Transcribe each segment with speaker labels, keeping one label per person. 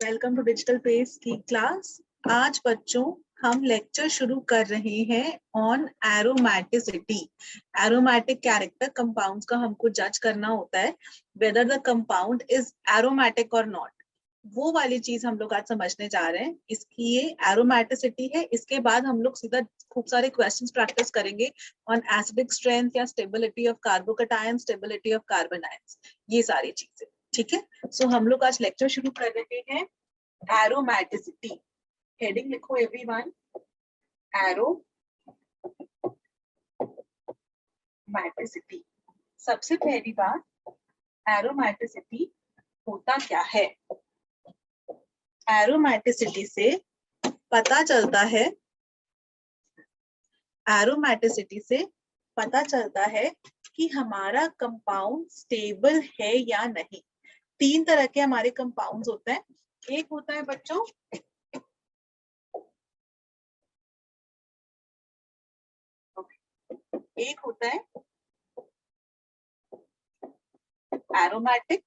Speaker 1: Welcome to digital pace की class. आज बच्चों हम लेक्चर शुरू कर रहे हैं on aromaticity. Aromatic character compounds का हमको जज करना होता है whether the compound is aromatic और नॉट। वो वाली चीज हम लोग आज समझने जा रहे हैं। इसकी ये एरोमेटिसिटी है। इसके बाद हम लोग सीधा खूब सारे क्वेश्चंस प्रैक्टिस करेंगे ऑन एसिडिक स्ट्रेंथ या stability of carbocation, stability of carbon ions, ये सारी चीजें। ठीक है, सो हम लोग आज लेक्चर शुरू कर रहे हैं एरोमेटिसिटी। हेडिंग लिखो एवरीवन, एरोमेटिसिटी। सबसे पहली बात, एरोमेटिसिटी होता क्या है? एरोमेटिसिटी से पता चलता है, एरोमेटिसिटी से पता चलता है कि हमारा कंपाउंड स्टेबल है या नहीं। तीन तरह के हमारे कंपाउंड्स होते हैं। एक होता है बच्चों एक होता है एरोमेटिक,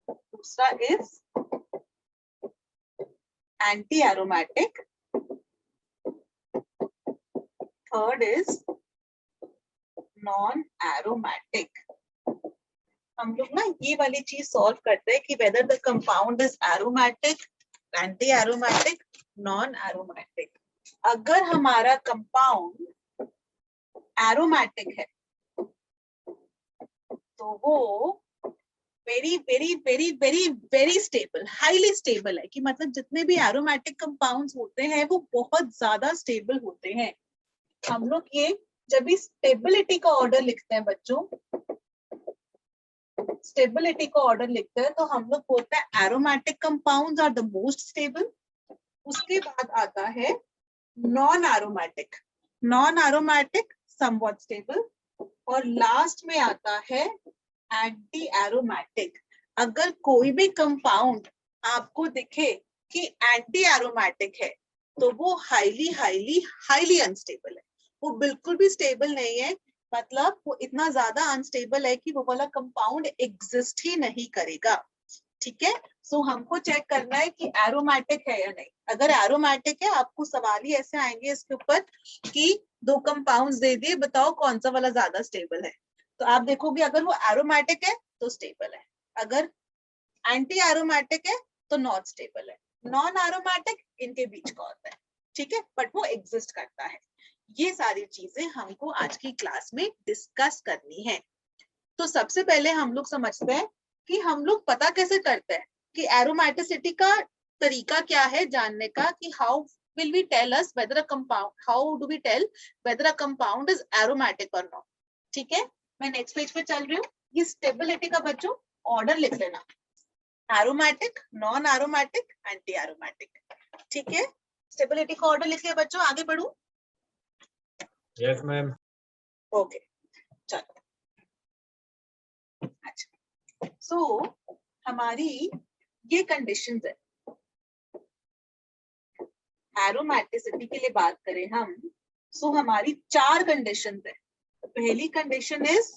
Speaker 1: दूसरा is anti aromatic, third is non aromatic. हम लोग ना ये वाली चीज सॉल्व करते हैं कि whether the compound is aromatic, anti aromatic, non aromatic. अगर हमारा कंपाउंड एरोमेटिक है तो वो very very very very very stable, highly stable है। कि मतलब जितने भी एरोमेटिक कंपाउंड्स होते हैं वो बहुत ज्यादा स्टेबल होते हैं। हम लोग ये जब भी स्टेबिलिटी का ऑर्डर लिखते हैं बच्चों, स्टेबिलिटी का ऑर्डर लिखते हैं तो हम लोग बोलते हैं aromatic compounds are the most stable. उसके बाद आता है non aromatic, non aromatic somewhat stable, और लास्ट में आता है एंटी एरोमेटिक। अगर कोई भी कंपाउंड आपको दिखे कि एंटी एरोमेटिक है तो वो हाईली हाईली हाईली अनस्टेबल है। वो बिल्कुल भी स्टेबल नहीं है, मतलब वो इतना ज्यादा अनस्टेबल है कि वो वाला कंपाउंड एग्जिस्ट ही नहीं करेगा। ठीक है, सो हमको चेक करना है कि एरोमेटिक है या नहीं। अगर एरोमेटिक है, आपको सवाल ही ऐसे आएंगे इसके ऊपर कि दो कंपाउंड्स दे दिए, बताओ कौन सा वाला ज्यादा स्टेबल है। तो आप देखोगे अगर वो एरोमेटिक है तो स्टेबल है, अगर एंटी एरोमेटिक है तो नॉट स्टेबल है, नॉन एरोमेटिक इनके बीच का होता है। ठीक है, बट वो एग्जिस्ट करता है। ये सारी चीजें हमको आज की क्लास में डिस्कस करनी है। तो सबसे पहले हम लोग समझते हैं कि हम लोग पता कैसे करते हैं कि एरोमेटिसिटी का तरीका क्या है जानने का, कि how will we tell us whether a compound, how do we tell whether a compound is aromatic और नॉट। ठीक है, मैं नेक्स्ट पेज पे चल रही हूँ। ये स्टेबिलिटी का बच्चों ऑर्डर लिख लेना, aromatic, non aromatic, anti aromatic. ठीक है, स्टेबिलिटी का ऑर्डर लिख लिया बच्चों, आगे बढ़ूं?
Speaker 2: Yes ma'am.
Speaker 1: ओके, चलो। अच्छा, सो हमारी ये कंडीशन है। एरोमेटिसिटी के लिए बात करें हम, सो हमारी चार कंडीशन है। पहली कंडीशन इज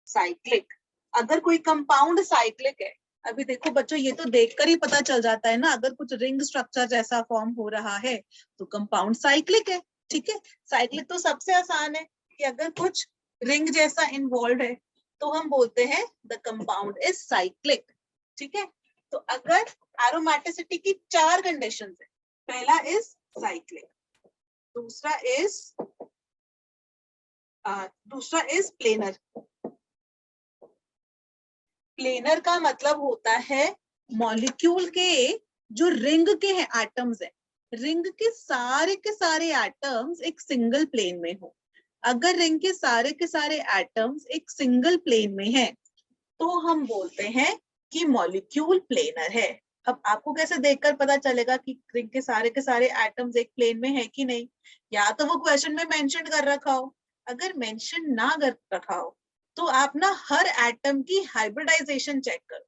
Speaker 1: साइक्लिक। अगर कोई कंपाउंड साइक्लिक है, अभी देखो बच्चों ये तो देखकर ही पता चल जाता है ना, अगर कुछ रिंग स्ट्रक्चर जैसा फॉर्म हो रहा है तो कंपाउंड साइक्लिक है। ठीक है, साइक्लिक तो सबसे आसान है कि अगर कुछ रिंग जैसा इन्वॉल्व है तो हम बोलते हैं द कंपाउंड इज साइक्लिक। ठीक है, तो अगर एरोमेटिसिटी की चार कंडीशन है, पहला इज साइक्लिक, दूसरा इज प्लेनर। प्लेनर का मतलब होता है मॉलिक्यूल के जो रिंग के हैं एटम्स है, रिंग के सारे एटम्स एक सिंगल प्लेन में हो। अगर रिंग के सारे एटम्स एक सिंगल प्लेन में है तो हम बोलते हैं कि मॉलिक्यूल प्लेनर है। अब आपको कैसे देखकर पता चलेगा कि रिंग के सारे एटम्स एक प्लेन में है कि नहीं? या तो वो क्वेश्चन में मेंशन कर रखा हो, अगर मेंशन ना कर रखा हो तो आप ना हर एटम की हाइब्रिडाइजेशन चेक करो।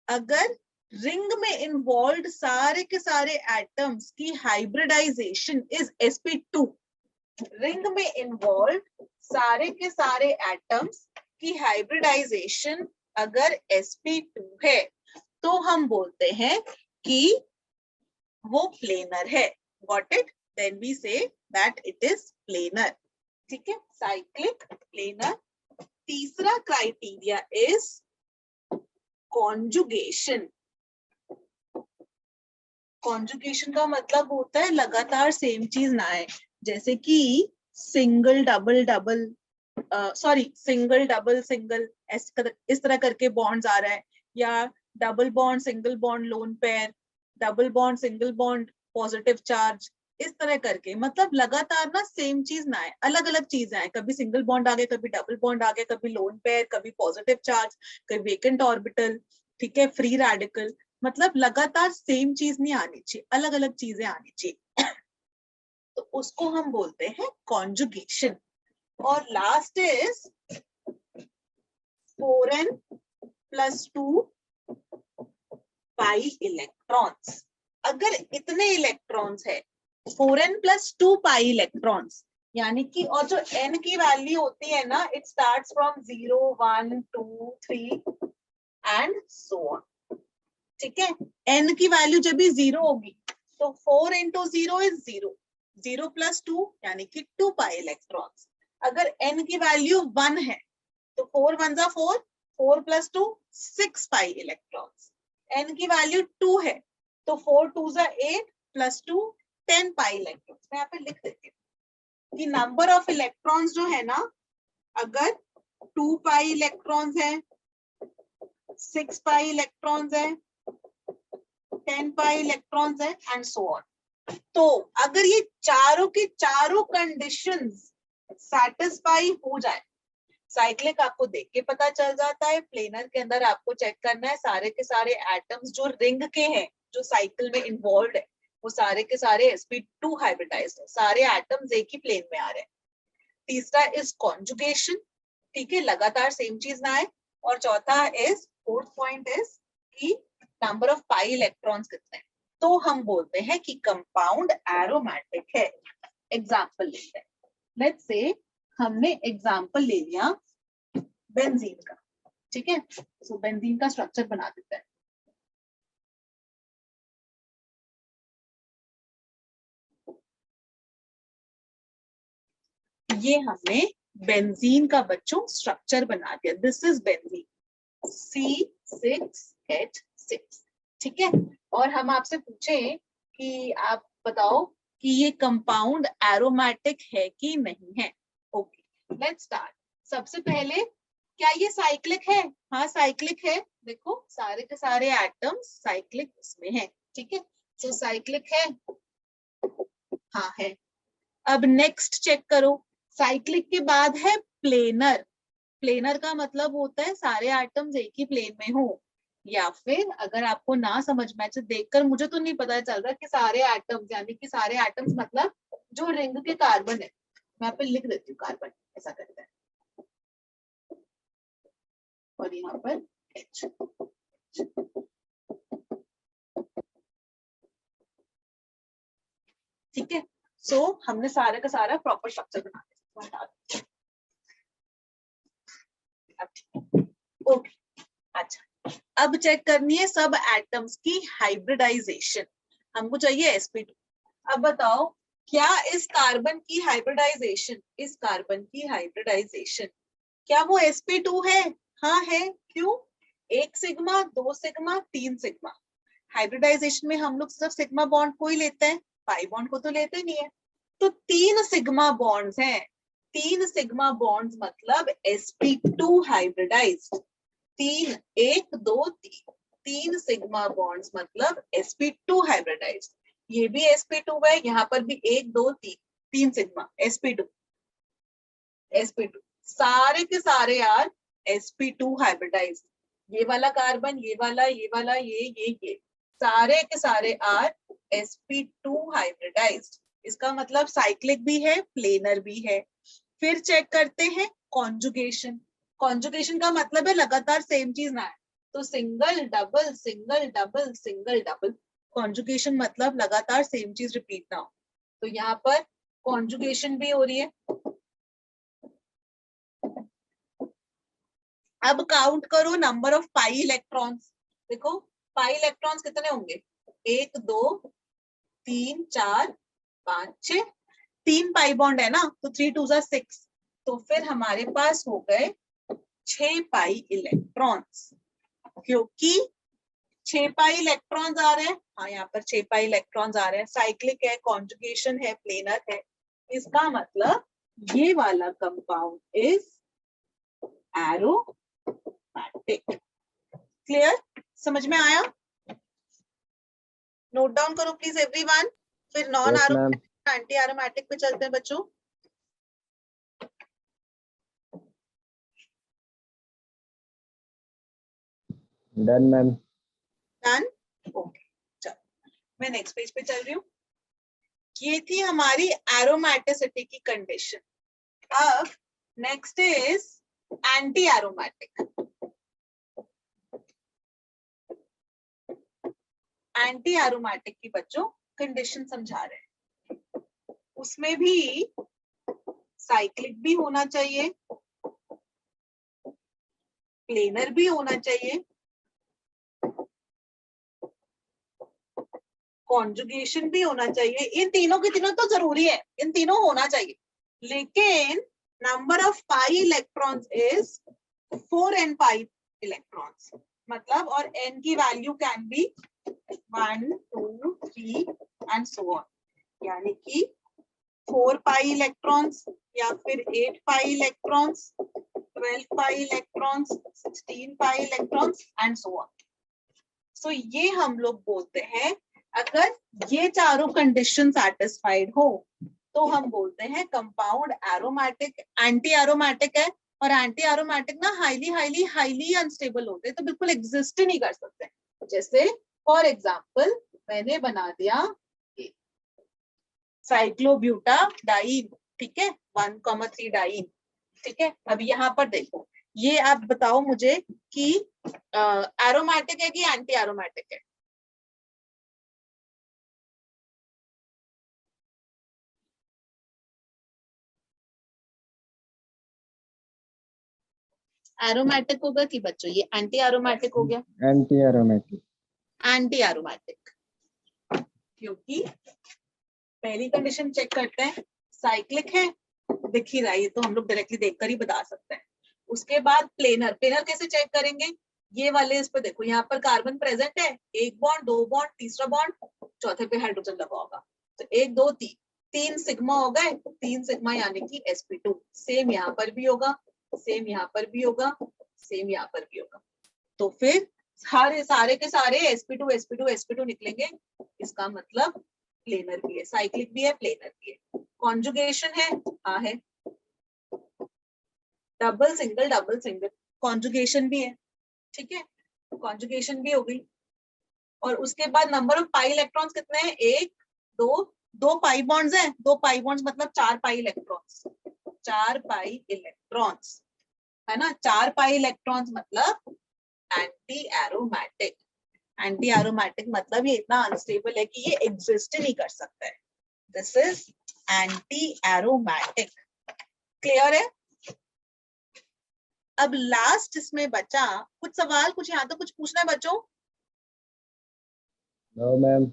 Speaker 1: अगर रिंग में इन्वॉल्व सारे के सारे एटम्स की हाइब्रिडाइजेशन इज sp2, रिंग में इन्वॉल्व सारे के सारे एटम्स की हाइब्रिडाइजेशन अगर sp2 है तो हम बोलते हैं कि वो प्लेनर है. Got it? Then we say that it is planar. ठीक है, साइक्लिक, प्लेनर. तीसरा क्राइटेरिया इज कॉन्जुगेशन. कॉन्जुगेशन का मतलब होता है लगातार सेम चीज ना आए, जैसे कि single double double, sorry single double single, इस तरह करके बॉन्ड्स आ रहा है, या double bond single bond lone pair, double bond single bond positive charge, इस तरह करके. मतलब लगातार ना सेम चीज ना आए, अलग अलग चीजें आए. कभी सिंगल बॉन्ड आ गया, कभी डबल बॉन्ड आ गया, कभी लोन पेयर, कभी पॉजिटिव चार्ज, कभी वेकेंट ऑर्बिटल. ठीक है, फ्री रेडिकल. मतलब लगातार सेम चीज नहीं आनी चाहिए, अलग अलग चीजें आनी चाहिए. तो उसको हम बोलते हैं कॉन्जुगेशन. और last is 4n + 2 pi electrons. अगर इतने इलेक्ट्रॉन्स है, 4n + 2 पाई इलेक्ट्रॉन्स, यानी कि, और जो n की वैल्यू होती है ना, it starts from 0 1 2 3 and so on. ठीक है, n की वैल्यू जब भी 0 होगी तो 4 × 0 इज 0, 0 + 2 यानी कि 2 पाई इलेक्ट्रॉन्स. अगर n की वैल्यू 1 है तो 4 1 = 4, 4 + 2 6 पाई इलेक्ट्रॉन्स. n की वैल्यू 2 है तो 4 2 = 8 + 2 10 पाई इलेक्ट्रॉन्स. मैं यहाँ पे लिख देती हूँ कि नंबर ऑफ इलेक्ट्रॉन्स जो है ना, अगर 2 पाई इलेक्ट्रॉन्स है, 6 पाई इलेक्ट्रॉन्स है, 10 पाई इलेक्ट्रॉन्स है एंड सो ऑन. तो अगर ये चारों की चारों कंडीशंस सैटिस्फाई हो जाए, साइक्लिक आपको देख के पता चल जाता है. प्लेनर के अंदर आपको चेक करना है सारे के सारे एटम्स जो रिंग के हैं, जो साइकिल में इन्वॉल्व है, वो सारे के सारे sp2 हाइब्रिडाइज्ड है, सारे एटम्स एक ही प्लेन में आ रहे हैं. तीसरा इज कॉन्जुगेशन. ठीक है, लगातार सेम चीज ना आए. और चौथा इज, फोर्थ पॉइंट इज कि नंबर ऑफ पाई इलेक्ट्रॉन्स कितने हैं. तो हम बोलते हैं कि कंपाउंड एरोमेटिक है. एग्जाम्पल लेते हैं. लेट्स से हमने एग्जाम्पल ले लिया बेंजीन का. ठीक है, सो बेंजीन का स्ट्रक्चर बना देते हैं. ये हमने बेंजीन का बच्चों स्ट्रक्चर बना दिया. This is benzene C6H6. ठीक है, और हम आपसे पूछे कि आप बताओ कि ये कंपाउंड एरोमेटिक है कि नहीं है. Okay, let's start. सबसे पहले, क्या ये साइक्लिक है? हाँ साइक्लिक है. देखो सारे के सारे एटम्स साइक्लिक इसमें है. ठीक है, तो साइक्लिक है. हाँ है. अब नेक्स्ट चेक करो. साइक्लिक के बाद है प्लेनर. प्लेनर का मतलब होता है सारे एटम्स एक ही प्लेन में हो. या फिर अगर आपको ना समझ में आए, देखकर मुझे तो नहीं पता चल रहा कि सारे एटम्स, यानी कि सारे एटम्स मतलब जो रिंग के कार्बन है. मैं यहाँ पे लिख देती हूँ कार्बन, ऐसा करते हैं. और यहाँ पर H. ठीक है, सो हमने सारे का सारा प्रॉपर स्ट्रक्चर बना दिया. ओके, अच्छा. अब चेक करनी है सब एटम्स की हाइब्रिडाइजेशन. हमको चाहिए sp2. अब बताओ, क्या इस कार्बन की हाइब्रिडाइजेशन, इस कार्बन की हाइब्रिडाइजेशन, क्या वो sp2 है? हाँ है. क्यों? 1 सिग्मा, 2 सिग्मा, 3 सिग्मा. हाइब्रिडाइजेशन में हम लोग सिर्फ सिग्मा बॉन्ड को ही लेते हैं, पाई बॉन्ड को तो लेते नहीं है. तो 3 सिग्मा बॉन्ड्स हैं. 3 सिग्मा बॉन्ड्स मतलब sp2 हाइब्रिडाइज्ड. 3 1 2 3, 3 सिग्मा बॉन्ड्स मतलब sp2 हाइब्रिडाइज्ड. ये भी sp2 है, यहाँ पर भी 1 2 3, 3 सिग्मा sp2. sp2 सारे के सारे यार sp2 हाइब्रिडाइज्ड. ये वाला कार्बन, ये वाला, ये वाला, ये सारे के सारे आर sp2 हाइब्रिडाइज्ड. इसका मतलब साइक्लिक भी है, प्लेनर भी है. फिर चेक करते हैं कॉन्जुगेशन. कॉन्जुगेशन का मतलब है लगातार सेम चीज ना है. तो single double single double single double. Conjugation मतलब लगातार सेम चीज रिपीट ना हो. तो यहाँ पर कॉन्जुगेशन भी हो रही है. अब काउंट करो नंबर ऑफ पाई इलेक्ट्रॉन्स. देखो पाई इलेक्ट्रॉन्स कितने होंगे? 1 2 3 4 5 6, 3 पाई बॉन्ड है ना, तो 3 2 6, तो फिर हमारे पास हो गए 6 पाई इलेक्ट्रॉन्स, क्योंकि 6 पाई इलेक्ट्रॉन्स आ रहे हैं। हाँ, यहाँ पर 6 पाई इलेक्ट्रॉन्स आ रहे हैं, साइक्लिक है, कॉन्जुगेशन है, प्लेनर है, इसका मतलब ये वाला कंपाउंड इज एरोमैटिक। क्लियर? समझ में आया? नोट डाउन करो प्लीज एवरीवन। फिर non
Speaker 2: Yes, ma'am.
Speaker 1: Aromatic anti aromatic पे चलते हैं बच्चों।
Speaker 2: Done, ma'am.
Speaker 1: डन? ओके, चलो मैं नेक्स्ट पेज पे चल रही हूँ। ये थी हमारी एरोमैटिसिटी की कंडीशन। अब next is anti aromatic. Anti aromatic की बच्चों कंडीशन समझा रहे हैं। उसमें भी साइक्लिक भी होना चाहिए, प्लेनर भी होना चाहिए, कॉन्जुगेशन भी होना चाहिए। इन तीनों की तीनों तो जरूरी है, इन तीनों होना चाहिए, लेकिन number of pi electrons is 4n pi electrons, मतलब, और n की value can be 1 2 3 and so on, यानी कि 4 पाई इलेक्ट्रॉन्स या फिर 8 pi electrons, 12 pi electrons, 16 pi electrons and so on. So ये हम लोग बोलते हैं, अगर ये चारों कंडीशन सैटिस्फाइड हो तो हम बोलते हैं कंपाउंड एरोमैटिक। एंटी एरोमैटिक है, और एंटी एरोमैटिक ना हाईली हाईली हाईली अनस्टेबल होते हैं, तो बिल्कुल एग्जिस्ट ही नहीं कर सकते। जैसे फॉर एग्जांपल मैंने बना दिया साइक्लोब्यूटाडाइन, ठीक है, 1,3 डाइन, ठीक है। अब यहाँ पर देखो, ये आप बताओ मुझे कि एरोमैटिक है कि एंटी एरोमैटिक है? एरोमैटिक होगा कि बच्चों ये एंटी एरोमैटिक हो गया?
Speaker 2: Anti aromatic.
Speaker 1: एंटी एरोमैटिक, क्योंकि पहली कंडीशन चेक करते हैं, साइक्लिक है, दिख ही रहा है, ये तो हम लोग डायरेक्टली देखकर ही बता सकते हैं। उसके बाद प्लेनर, प्लेनर कैसे चेक करेंगे? ये वाले इस पर देखो, यहाँ पर कार्बन प्रेजेंट है, एक बॉन्ड, दो बॉन्ड, तीसरा बॉन्ड, चौथे पे हाइड्रोजन लगा होगा, तो 1 2 3 3 सिग्मा हो गए, 3 सिग्मा यानी कि sp2। सेम यहाँ पर भी होगा, सेम यहाँ पर भी होगा, सेम यहाँ पर भी होगा, तो फिर सारे के सारे sp2 sp2 sp2 निकलेंगे। इसका मतलब प्लेनर भी है, साइक्लिक भी है, प्लेनर भी है। कॉन्जुगेशन है, हाँ है, डबल सिंगल कॉन्जुगेशन भी है, ठीक है, कॉन्जुगेशन भी हो गई। और उसके बाद नंबर ऑफ पाई इलेक्ट्रॉन्स कितने हैं? 1 2 2 पाई बॉन्ड्स हैं, 2 पाई बॉन्ड्स मतलब 4 पाई इलेक्ट्रॉन्स, 4 पाई इलेक्ट्रॉन्स, है ना, 4 पाई इलेक्ट्रॉन्स मतलब एंटी एरोमैटिक। एंटी एरोमैटिक मतलब ये इतना अनस्टेबल है कि ये एग्जिस्ट ही नहीं कर सकता है। This is anti aromatic. Clear है? अब लास्ट इसमें बचा कुछ सवाल, कुछ यहाँ तो कुछ पूछना है बच्चों?
Speaker 2: No, ma'am.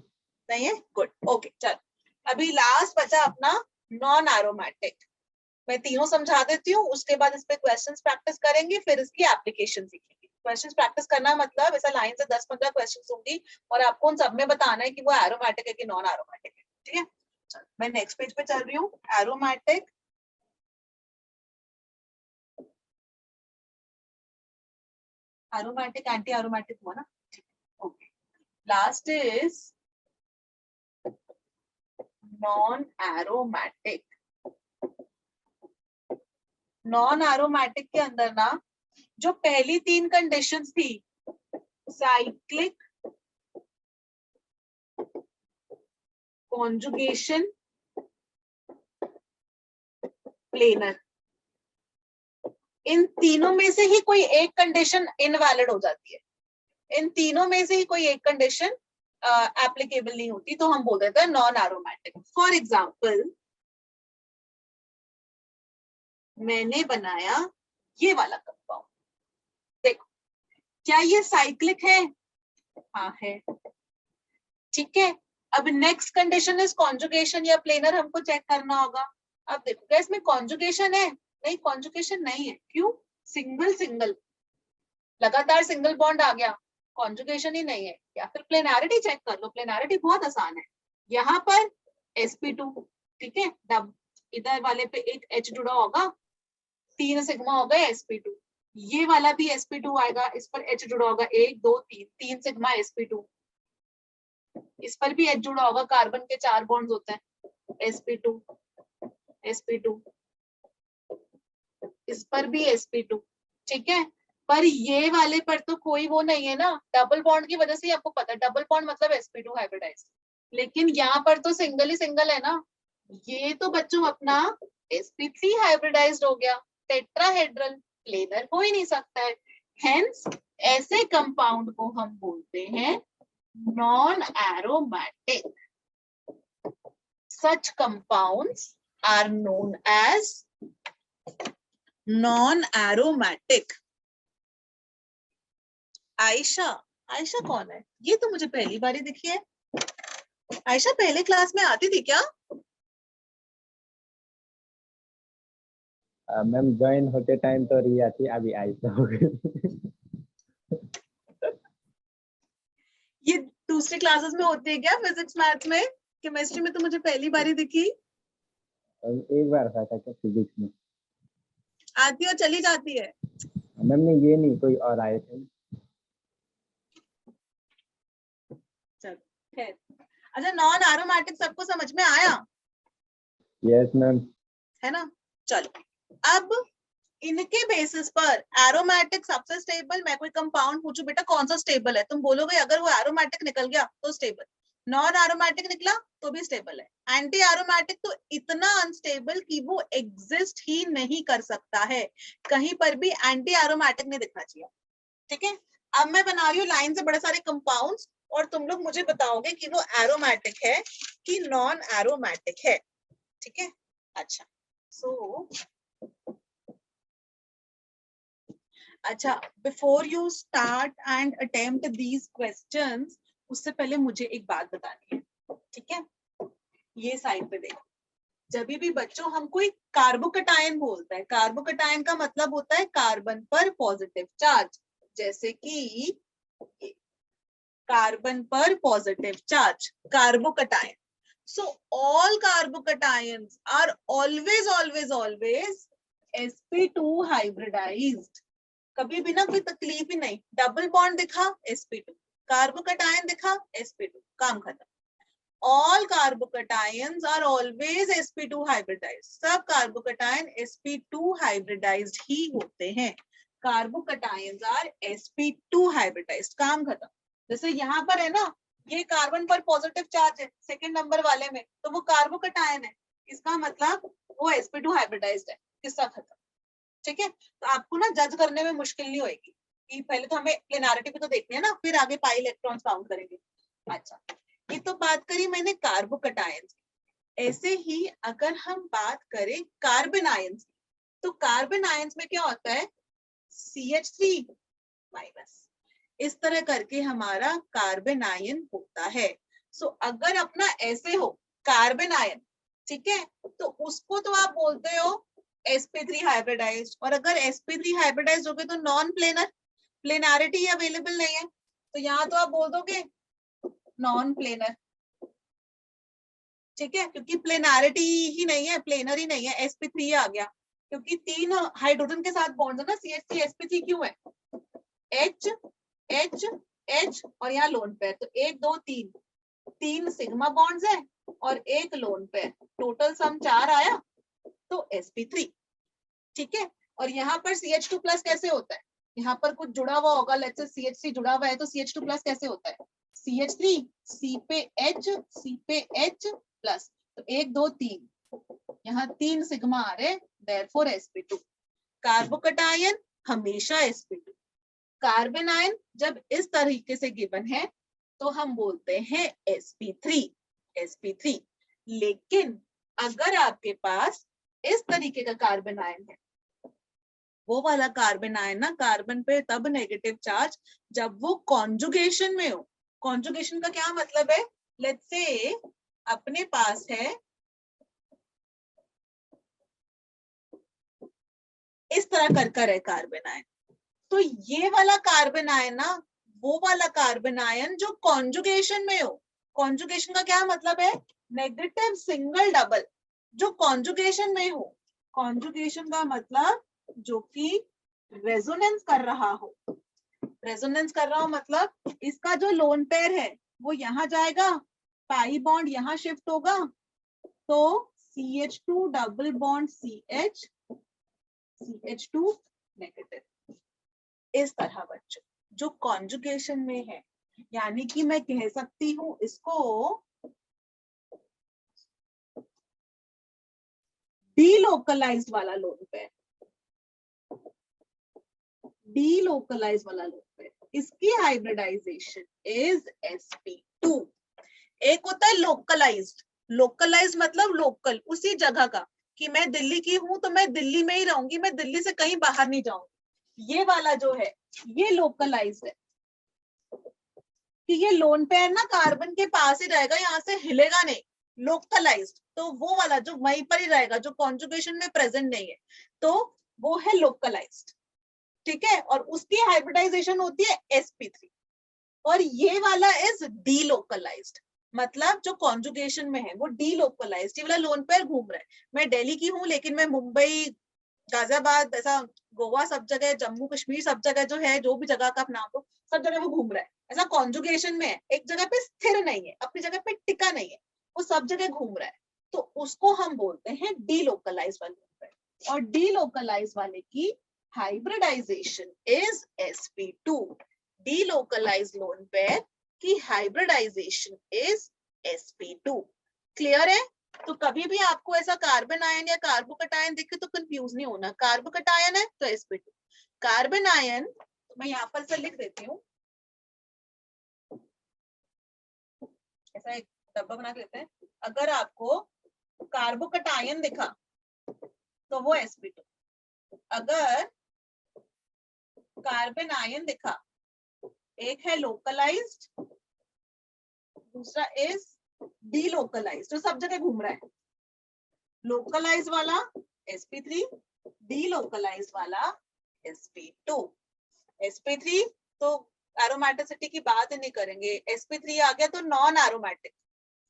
Speaker 1: नहीं है? गुड, ओके, चल अभी लास्ट बचा अपना नॉन एरोमैटिक। मैं तीनों समझा देती हूँ, उसके बाद इस पे क्वेश्चंस प्रैक्टिस करेंगे, फिर इसकी एप्लीकेशन सीखेंगे। क्वेश्चंस प्रैक्टिस करना मतलब ऐसा लाइन से 10-15 क्वेश्चंस होंगी, और आपको उन सब में बताना है कि वो एरोमैटिक है कि नॉन एरोमैटिक है, ठीक है। चल मैं नेक्स्ट पेज पे चल रही हूँ। एरोमैटिक, एरोमैटिक एंटी एरोमैटिक हुआ ना, okay. Last is non aromatic. Non aromatic के अंदर ना जो पहली 3 कंडीशंस थी, साइक्लिक, कॉन्जुगेशन, प्लेनर, इन तीनों में से ही कोई एक कंडीशन इनवैलिड हो जाती है, इन तीनों में से ही कोई एक कंडीशन एप्लीकेबल नहीं होती, तो हम बोल देते हैं नॉन एरोमैटिक। फॉर एग्जाम्पल मैंने बनाया ये वाला कंपाउंड, देखो क्या ये साइक्लिक है? हाँ है, ठीक है। अब नेक्स्ट कंडीशन इज कॉन्जुगेशन या प्लेनर, हमको चेक करना होगा। अब देखो क्या इसमें कॉन्जुगेशन है? नहीं, कॉन्जुगेशन नहीं है। क्यों? सिंगल सिंगल लगातार सिंगल बॉन्ड आ गया, कॉन्जुगेशन ही नहीं है। या फिर प्लेनारिटी चेक कर लो, प्लेनारिटी बहुत आसान है। यहाँ पर sp2, ठीक है, डब इधर वाले पे एक H जुड़ा होगा, 3 सिग्मा हो गए sp2। ये वाला भी sp2 आएगा, इस पर H जुड़ा होगा, 1 2 3, 3 सिग्मा sp2। इस पर भी H जुड़ा होगा, कार्बन के 4 बॉन्ड्स होते हैं, sp2 sp2, इस पर भी sp2, ठीक है। पर ये वाले पर तो कोई वो नहीं है ना, डबल बॉन्ड की वजह से आपको पता है डबल बॉन्ड मतलब sp2 हाइब्रिडाइज। लेकिन यहाँ पर तो सिंगल ही सिंगल है ना, ये तो बच्चों अपना sp3 हाइब्रिडाइज्ड हो गया, टेट्राहेड्रल, प्लेनर हो ही नहीं सकता है। हेंस ऐसे कंपाउंड को हम बोलते हैं non aromatic. Such compounds are known as non-aromatic. Ayesha, Ayesha कौन है? ये तो मुझे पहली बार ही दिखी है। आयशा पहले क्लास में आती थी क्या?
Speaker 2: मैम ज्वाइन होते टाइम तो रिया थी, अभी आयशा हो गई।
Speaker 1: ये दूसरी क्लासेस में होती है क्या? फिजिक्स, मैथ्स में? केमिस्ट्री में तो मुझे पहली बार ही दिखी।
Speaker 2: एक बार था क्या फिजिक्स में?
Speaker 1: आती और चली जाती है।
Speaker 2: मैम ने ये नहीं, कोई और आए थे।
Speaker 1: अच्छा, नॉन एरोमेटिक सबको समझ में आया?
Speaker 2: Yes ma'am.
Speaker 1: है ना? चलो, अब इनके बेसिस पर एरोमेटिक सबसे स्टेबल, मैं कोई कंपाउंड पूछू बेटा कौन सा स्टेबल है, तुम बोलोगे अगर वो एरोमेटिक निकल गया तो स्टेबल, नॉन एरोमेटिक निकला तो भी स्टेबल है। एंटी एरोमेटिक तो इतना अनस्टेबल कि वो एग्जिस्ट ही नहीं कर सकता है, कहीं पर भी एंटी एरोमेटिक नहीं दिखना चाहिए, ठीक है। अब मैं बना रही हूँ लाइन से बड़े सारे कंपाउंड्स और तुम लोग मुझे बताओगे कि वो एरोमेटिक है कि नॉन एरोमेटिक है, ठीक है। अच्छा, सो अच्छा, before you start and attempt these questions, उससे पहले मुझे एक बात बतानी है, ठीक है। ये साइड पे देखो, जब भी बच्चों हम कोई कार्बोकटायन बोलता है, कार्बोकटायन का मतलब होता है कार्बन पर पॉजिटिव चार्ज, जैसे कि कार्बन पर positive charge, carbocation. So all carbocations are always always always sp2 hybridized. कभी भी ना कोई तकलीफ ही नहीं, डबल बॉन्ड दिखा sp2, कार्बोकटायन दिखा sp2, काम खत्म। All carbocations are always sp2 hybridized. सब कार्बोकटायन sp2 hybridized ही होते हैं। कार्बोकटायंस आर sp2 hybridized, काम खत्म। जैसे यहाँ पर है ना, ये कार्बन पर पॉजिटिव चार्ज है सेकंड नंबर वाले में, तो वो कार्बोकटायन है, इसका मतलब वो sp2 हाइब्रिडाइज्ड है, किस्सा खत्म, ठीक है। तो आपको ना जज करने में मुश्किल नहीं होगी कि पहले तो हमें प्लेनारिटी भी तो देखनी है ना, फिर आगे पाई इलेक्ट्रॉन्स काउंट करेंगे। अच्छा, ये तो बात करी मैंने कार्बोकटायंस। ऐसे ही अगर हम बात करें कार्बन आयंस, तो कार्बन आयंस में क्या होता है, CH3 माइनस, इस तरह करके हमारा कार्बन आयन होता है। सो अगर अपना ऐसे हो कार्बन आयन, ठीक है, तो उसको तो आप बोलते हो sp3 हाइब्रिडाइज्ड, और अगर sp3 हाइब्रिडाइज्ड हो गए तो नॉन प्लेनर, प्लेनारिटी अवेलेबल नहीं है, तो यहाँ तो आप बोल दोगे नॉन प्लेनर, ठीक है, क्योंकि प्लेनारिटी ही नहीं है, प्लेनर ही नहीं है, sp3 आ गया, क्योंकि 3 हाइड्रोजन के साथ बॉन्ड है ना, CH3 sp3 क्यों है, H H H और यहाँ लोन पेयर, तो 1 2 3, 3 सिग्मा बॉन्ड्स है और एक लोन पेयर, टोटल सम 4 आया, तो sp3, ठीक है। और यहाँ पर CH2 प्लस कैसे होता है, यहाँ पर कुछ जुड़ा हुआ होगा, लेट्स से CH3 जुड़ा हुआ है, तो CH2 प्लस कैसे होता है, CH3 C पे H प्लस, तो 1 2 3, यहाँ 3 सिग्मा आ रहे, देयरफॉर sp2। कार्बोकटायन हमेशा sp2, कार्बन आयन जब इस तरीके से गिवन है तो हम बोलते हैं sp3। लेकिन अगर आपके पास इस तरीके का कार्बन आयन है, वो वाला कार्बन आयन ना, कार्बन पे तब नेगेटिव चार्ज जब वो कॉन्जुगेशन में हो, कॉन्जुगेशन का क्या मतलब है, लेट्स से अपने पास है इस तरह कर है कार्बन आयन, तो ये वाला कार्बन आयन ना वो वाला कार्बन आयन जो कॉन्जुगेशन में हो, कॉन्जुगेशन का क्या मतलब है, नेगेटिव सिंगल डबल, जो कॉन्जुगेशन में हो, कॉन्जुगेशन का मतलब जो कि रेजोनेंस कर रहा हो, रेजोनेंस कर रहा हो मतलब इसका जो लोन पेयर है वो यहाँ जाएगा, पाई बॉन्ड यहाँ शिफ्ट होगा, तो CH2 double bond CH, CH2 negative, इस तरह बच्चों जो कॉन्जुगेशन में है, यानी कि मैं कह सकती हूं इसको डीलोकलाइज्ड वाला लोन पेयर, डीलोकलाइज्ड वाला लोन पेयर, इसकी हाइब्रिडाइजेशन इज sp2। एक होता है लोकलाइज्ड, लोकलाइज्ड मतलब लोकल, उसी जगह का, कि मैं दिल्ली की हूं तो मैं दिल्ली में ही रहूंगी, मैं दिल्ली से कहीं बाहर नहीं जाऊंगी, ये वाला जो है ये लोकलाइज्ड है, कि ये लोन पेयर ना कार्बन के पास ही रहेगा, यहाँ से हिलेगा नहीं। लोकलाइज्ड तो वो वाला जो वहीं पर ही रहेगा, जो कॉन्जुगेशन में प्रेजेंट नहीं है, तो वो है लोकलाइज्ड, ठीक है। और उसकी हाइब्रिडाइजेशन होती है sp3, और ये वाला इज डीलोकलाइज्ड, मतलब जो कॉन्जुगेशन में है वो डीलोकलाइज्ड, ये वाला लोन पेयर घूम रहा है, मैं दिल्ली की हूँ लेकिन मैं मुंबई, गाजियाबाद, ऐसा गोवा, सब जगह, जम्मू कश्मीर, सब जगह जो है, जो भी जगह का आप नाम लो, सब जगह वो घूम रहा है, ऐसा कॉन्जुगेशन में है, एक जगह पे स्थिर नहीं है, अपनी जगह पे टिका नहीं है, वो सब जगह घूम रहा है, तो उसको हम बोलते हैं डीलोकलाइज वाले, और डीलोकलाइज वाले की hybridization is sp2, delocalize lone pair की हाइब्रिडाइजेशन इज sp2। क्लियर है? तो कभी भी आपको ऐसा कार्बन आयन या कार्बोकटायन दिखे तो कंफ्यूज नहीं होना, कार्बोकटायन है तो sp2, कार्बन आयन, तो मैं यहाँ पर से लिख देती हूँ, ऐसा एक डब्बा बना के लेते हैं, अगर आपको कार्बोकटायन दिखा तो वो sp2, अगर कार्बन आयन दिखा, एक है लोकलाइज्ड, दूसरा इज डीलोकलाइज्ड, तो सब जगह घूम रहा है, लोकलाइज वाला sp3, डीलोकलाइज वाला sp2। sp3 तो एरोमेटिसिटी की बात ही नहीं करेंगे, sp3 आ गया तो नॉन एरोमेटिक,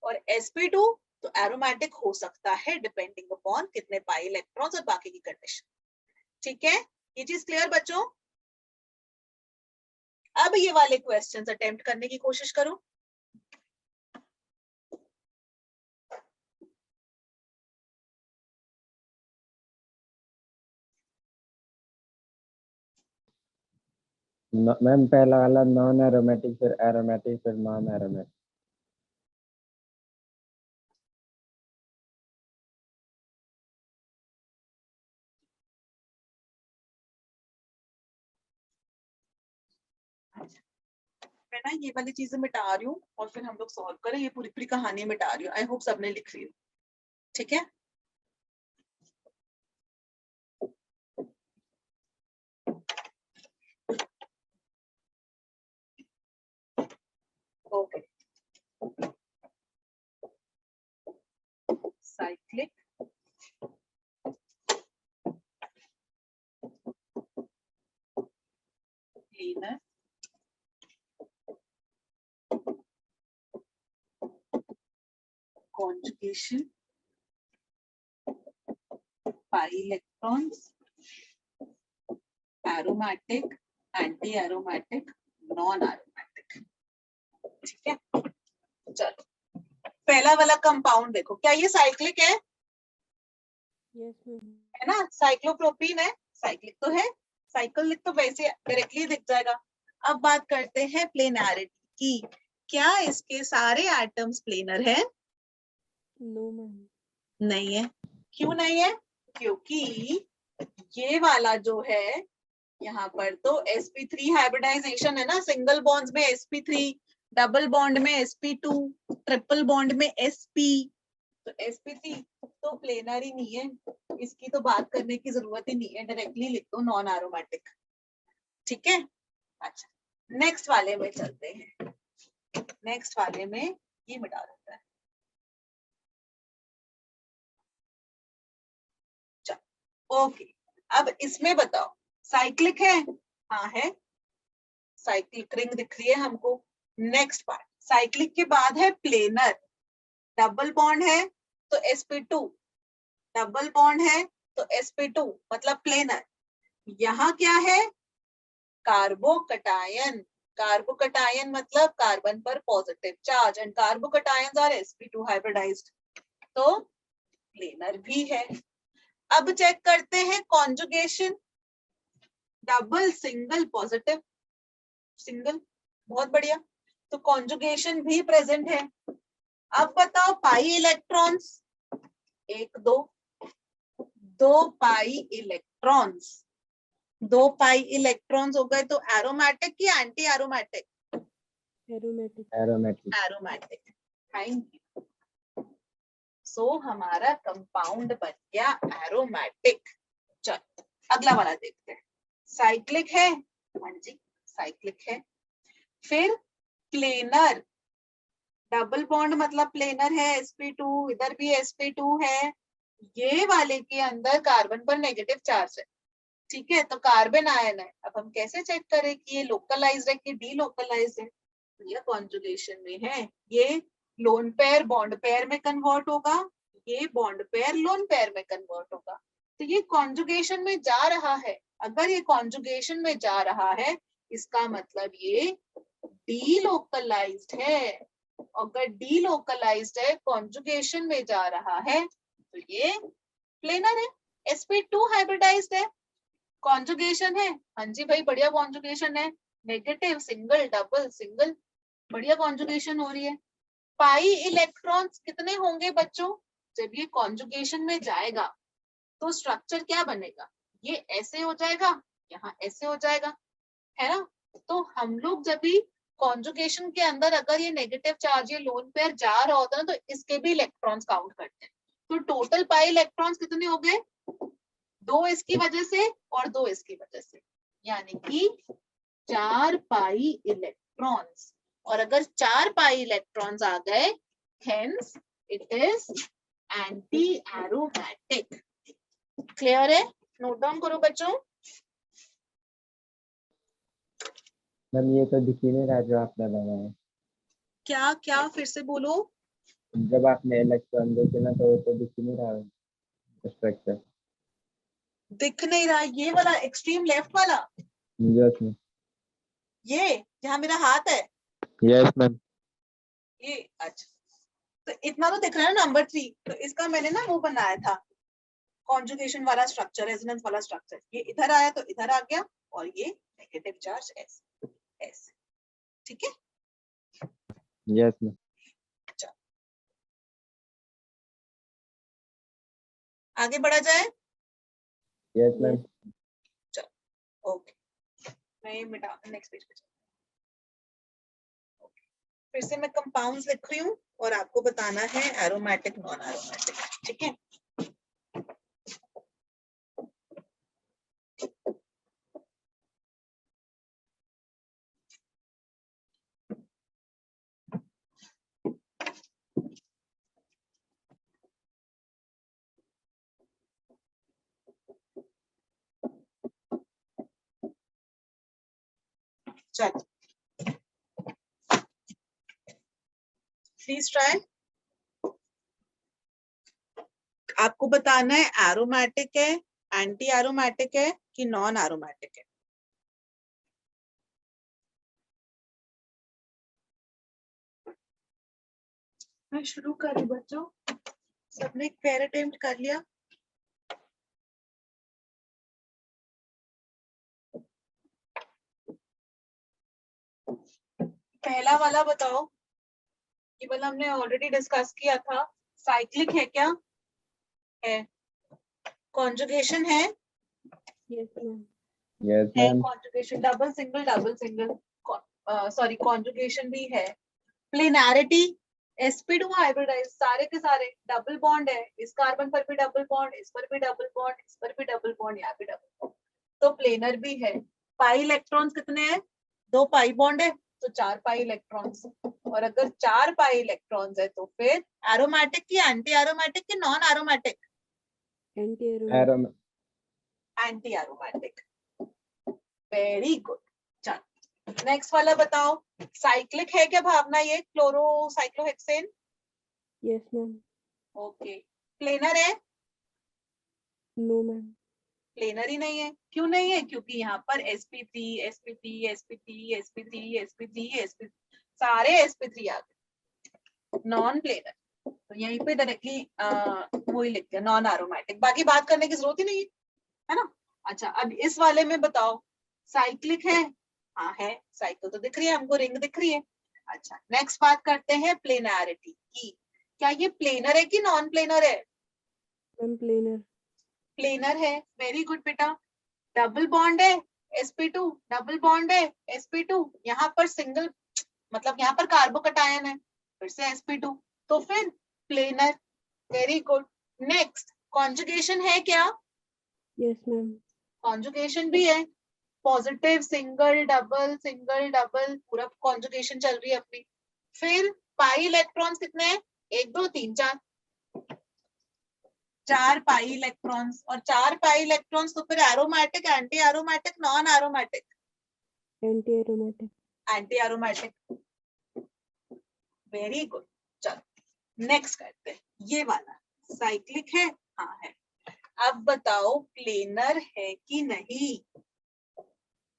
Speaker 1: और sp2 तो एरोमेटिक हो सकता है डिपेंडिंग अपॉन कितने पाई इलेक्ट्रॉन्स और बाकी की कंडीशन, ठीक है। ये चीज क्लियर बच्चों? अब ये वाले क्वेश्चंस अटेम्प्ट करने की कोशिश करो।
Speaker 2: मैम पहला वाला नॉन एरोमेटिक, फिर एरोमेटिक, फिर नॉन एरोमेटिक। मैं ना ये वाली चीजें मिटा रही हूँ और फिर हम लोग सॉल्व करें, ये पूरी पूरी कहानी मिटा रही हूँ, आई होप सबने लिख ली, ठीक है। Okay, cyclic planar conjugation pi electrons, aromatic, anti aromatic, non aromatic, ठीक है। चलो पहला वाला कंपाउंड देखो, क्या ये साइक्लिक है? है ना, साइक्लोप्रोपीन है, साइक्लिक तो है, साइक्लिक तो वैसे डायरेक्टली दिख जाएगा। अब बात करते हैं प्लेनैरिटी की, क्या इसके सारे एटम्स प्लेनर हैं?
Speaker 3: नो मैम,
Speaker 1: नहीं है। क्यों नहीं है? क्योंकि ये वाला जो है यहाँ पर तो sp3 हाइब्रिडाइजेशन है ना, सिंगल बॉन्ड्स में sp3, डबल बॉन्ड में sp2, ट्रिपल बॉन्ड में sp, तो sp3 तो प्लेनर ही नहीं है, इसकी तो बात करने की जरूरत ही नहीं है, डायरेक्टली लिख दो नॉन एरोमेटिक, ठीक है। अच्छा नेक्स्ट वाले में चलते हैं,
Speaker 2: नेक्स्ट वाले में ये मिटा देता है। ओके, अब इसमें बताओ साइक्लिक है? हाँ है, साइक्लिक रिंग दिख रही है हमको। नेक्स्ट पार्ट, साइक्लिक के बाद है प्लेनर। डबल बॉन्ड है तो sp2, डबल बॉन्ड है तो sp2 मतलब प्लेनर। यहाँ क्या है? कार्बोकटायन। कार्बोकटायन मतलब कार्बन पर positive charge, and carbocations are sp2 hybridized, तो प्लेनर भी है। अब चेक करते हैं conjugation. Double, single, positive, single, बहुत बढ़िया, तो कॉन्जुगेशन भी प्रेजेंट है। अब बताओ pi electrons, 1 2, 2 pi electrons, 2 pi electrons हो गए, तो एरोमेटिक या anti aromatic?
Speaker 3: Aromatic.
Speaker 4: Aromatic.
Speaker 2: Aromatic, thank you. So हमारा कंपाउंड बन गया एरोमेटिक। चलो अगला वाला देखते हैं। साइक्लिक है? हाँ जी साइक्लिक है। फिर प्लेनर, डबल बॉन्ड मतलब प्लेनर है, sp2, इधर भी sp2 है, ये वाले के अंदर कार्बन पर नेगेटिव चार्ज है, ठीक है, तो कार्बन आयन है। अब हम कैसे चेक करें कि ये लोकलाइज्ड है कि डीलोकलाइज्ड है? ये कॉन्जुगेशन में है, ये लोन पेयर बॉन्ड पेयर में कन्वर्ट होगा, ये बॉन्ड पेयर लोन पेयर में कन्वर्ट होगा, तो ये कॉन्जुगेशन में जा रहा है। अगर ये कॉन्जुगेशन में जा रहा है इसका मतलब ये डीलोकलाइज्ड है। अगर डीलोकलाइज्ड है, कॉन्जुगेशन में जा रहा है, तो ये प्लेनर है। sp2 हाइब्रिडाइज्ड है, कॉन्जुगेशन है, हाँ जी भाई बढ़िया कॉन्जुगेशन है, नेगेटिव, सिंगल, डबल, सिंगल, बढ़िया कॉन्जुगेशन हो रही है। पाई इलेक्ट्रॉन्स कितने होंगे बच्चों? जब ये कॉन्जुगेशन में जाएगा तो स्ट्रक्चर क्या बनेगा? ये ऐसे हो जाएगा, यहाँ ऐसे हो जाएगा, है ना। तो हम लोग जब भी कॉन्जुगेशन के अंदर अगर ये नेगेटिव चार्ज ये लोन पेयर जा रहा होता है ना, तो इसके भी इलेक्ट्रॉन्स काउंट करते हैं। तो टोटल पाई इलेक्ट्रॉन्स कितने हो गए? 2 इसकी वजह से और 2 इसकी वजह से, यानी कि 4 पाई इलेक्ट्रॉन्स। और अगर 4 पाई इलेक्ट्रॉन्स आ गए, hence it is anti aromatic. Clear है? नोट डाउन करो बच्चों।
Speaker 4: मैम ये तो दिख ही नहीं रहा जो आपने लगाया।
Speaker 2: क्या क्या फिर से बोलो।
Speaker 4: जब आपने इलेक्ट्रॉन देखे ना तो वो तो दिख ही नहीं रहा स्ट्रक्चर।
Speaker 2: दिख नहीं रहा? ये वाला एक्सट्रीम लेफ्ट वाला,
Speaker 4: यस मैम।
Speaker 2: ये जहां मेरा हाथ है,
Speaker 4: यस मैम।
Speaker 2: ये अच्छा, तो इतना तो दिख रहा है ना नंबर 3, तो इसका मैंने ना वो बनाया था कॉन्जुगेशन वाला स्ट्रक्चर, रेजोनेंस वाला स्ट्रक्चर। ये इधर आया तो इधर आ गया, और ये नेगेटिव चार्ज ऐसे ऐसे, ठीक है।
Speaker 4: Yes ma'am.
Speaker 2: आगे बढ़ा जाए।
Speaker 4: Yes ma'am.
Speaker 2: ओके, मैं मिटा नेक्स्ट पेज पे फिर से मैं कंपाउंड्स लिख रही हूँ और आपको बताना है एरोमेटिक नॉन एरोमेटिक, ठीक है। चलो प्लीज ट्राई। आपको बताना है एरोमेटिक है, एंटी एरोमेटिक है कि नॉन एरोमेटिक है। मैं शुरू कर रही बच्चों, सबने एक पैर अटेम्प्ट कर लिया। पहला वाला बताओ, ये वाला हमने ऑलरेडी डिस्कस किया था। साइक्लिक है क्या? है। कॉन्जुगेशन है?
Speaker 3: Yes ma'am.
Speaker 4: यस
Speaker 2: है
Speaker 4: ma'am.
Speaker 2: Conjugation, double single, sorry conjugation भी है। प्लेनैरिटी, sp2 हाइब्रिडाइज, सारे के सारे डबल बॉन्ड है, इस कार्बन पर भी डबल बॉन्ड, इस पर भी डबल बॉन्ड, इस पर भी डबल बॉन्ड, यहाँ भी डबल बॉन्ड, तो प्लेनर भी है। पाई इलेक्ट्रॉन्स कितने हैं? 2 पाई बॉन्ड है, तो 4 पाई इलेक्ट्रॉन्स, और अगर 4 पाई इलेक्ट्रॉन्स है तो फिर एरोमेटिक की एंटी एरोमेटिक की नॉन एरोमेटिक?
Speaker 3: एंटी एरोमेटिक
Speaker 4: एरोम
Speaker 2: एंटी एरोमेटिक। Very good. चलो नेक्स्ट वाला बताओ, साइक्लिक है क्या भावना ये chlorocyclohexane?
Speaker 3: Yes ma'am
Speaker 2: okay. Planar है?
Speaker 3: नो मैम
Speaker 2: प्लेनर ही नहीं है। क्यों नहीं है? क्योंकि यहाँ पर sp3 sp3 sp3 sp3 sp3 sp सारे sp3 आ गए, नॉन प्लेनर। तो यहीं पे डायरेक्टली वही लिखते हैं नॉन एरोमेटिक, बाकी बात करने की जरूरत ही नहीं है ना। अच्छा अब इस वाले में बताओ, साइक्लिक है? हाँ है, साइकिल तो दिख रही है हमको, रिंग दिख रही है। अच्छा नेक्स्ट बात करते हैं प्लेनैरिटी की, क्या ये प्लेनर है कि नॉन प्लेनर है?
Speaker 3: मैम प्लेनर
Speaker 2: प्लेनर है। वेरी गुड बेटा। डबल बॉन्ड है sp2, डबल बॉन्ड है sp2, यहाँ पर सिंगल मतलब यहाँ पर कार्बोकटायन है, फिर से sp2, तो फिर planar. Very good. Next conjugation है क्या?
Speaker 3: यस मैम
Speaker 2: कॉन्जुगेशन भी है, पॉजिटिव सिंगल डबल पूरा कॉन्जुगेशन चल रही है अपनी। फिर पाई इलेक्ट्रॉन्स कितने हैं? 1 2 3 4, 4 पाई इलेक्ट्रॉन्स, और 4 पाई इलेक्ट्रॉन्स तो फिर aromatic, anti aromatic, non aromatic?
Speaker 3: Anti aromatic
Speaker 2: anti aromatic. Very good. चलो नेक्स्ट करते हैं, ये वाला साइक्लिक है? हाँ है। अब बताओ प्लेनर है कि नहीं?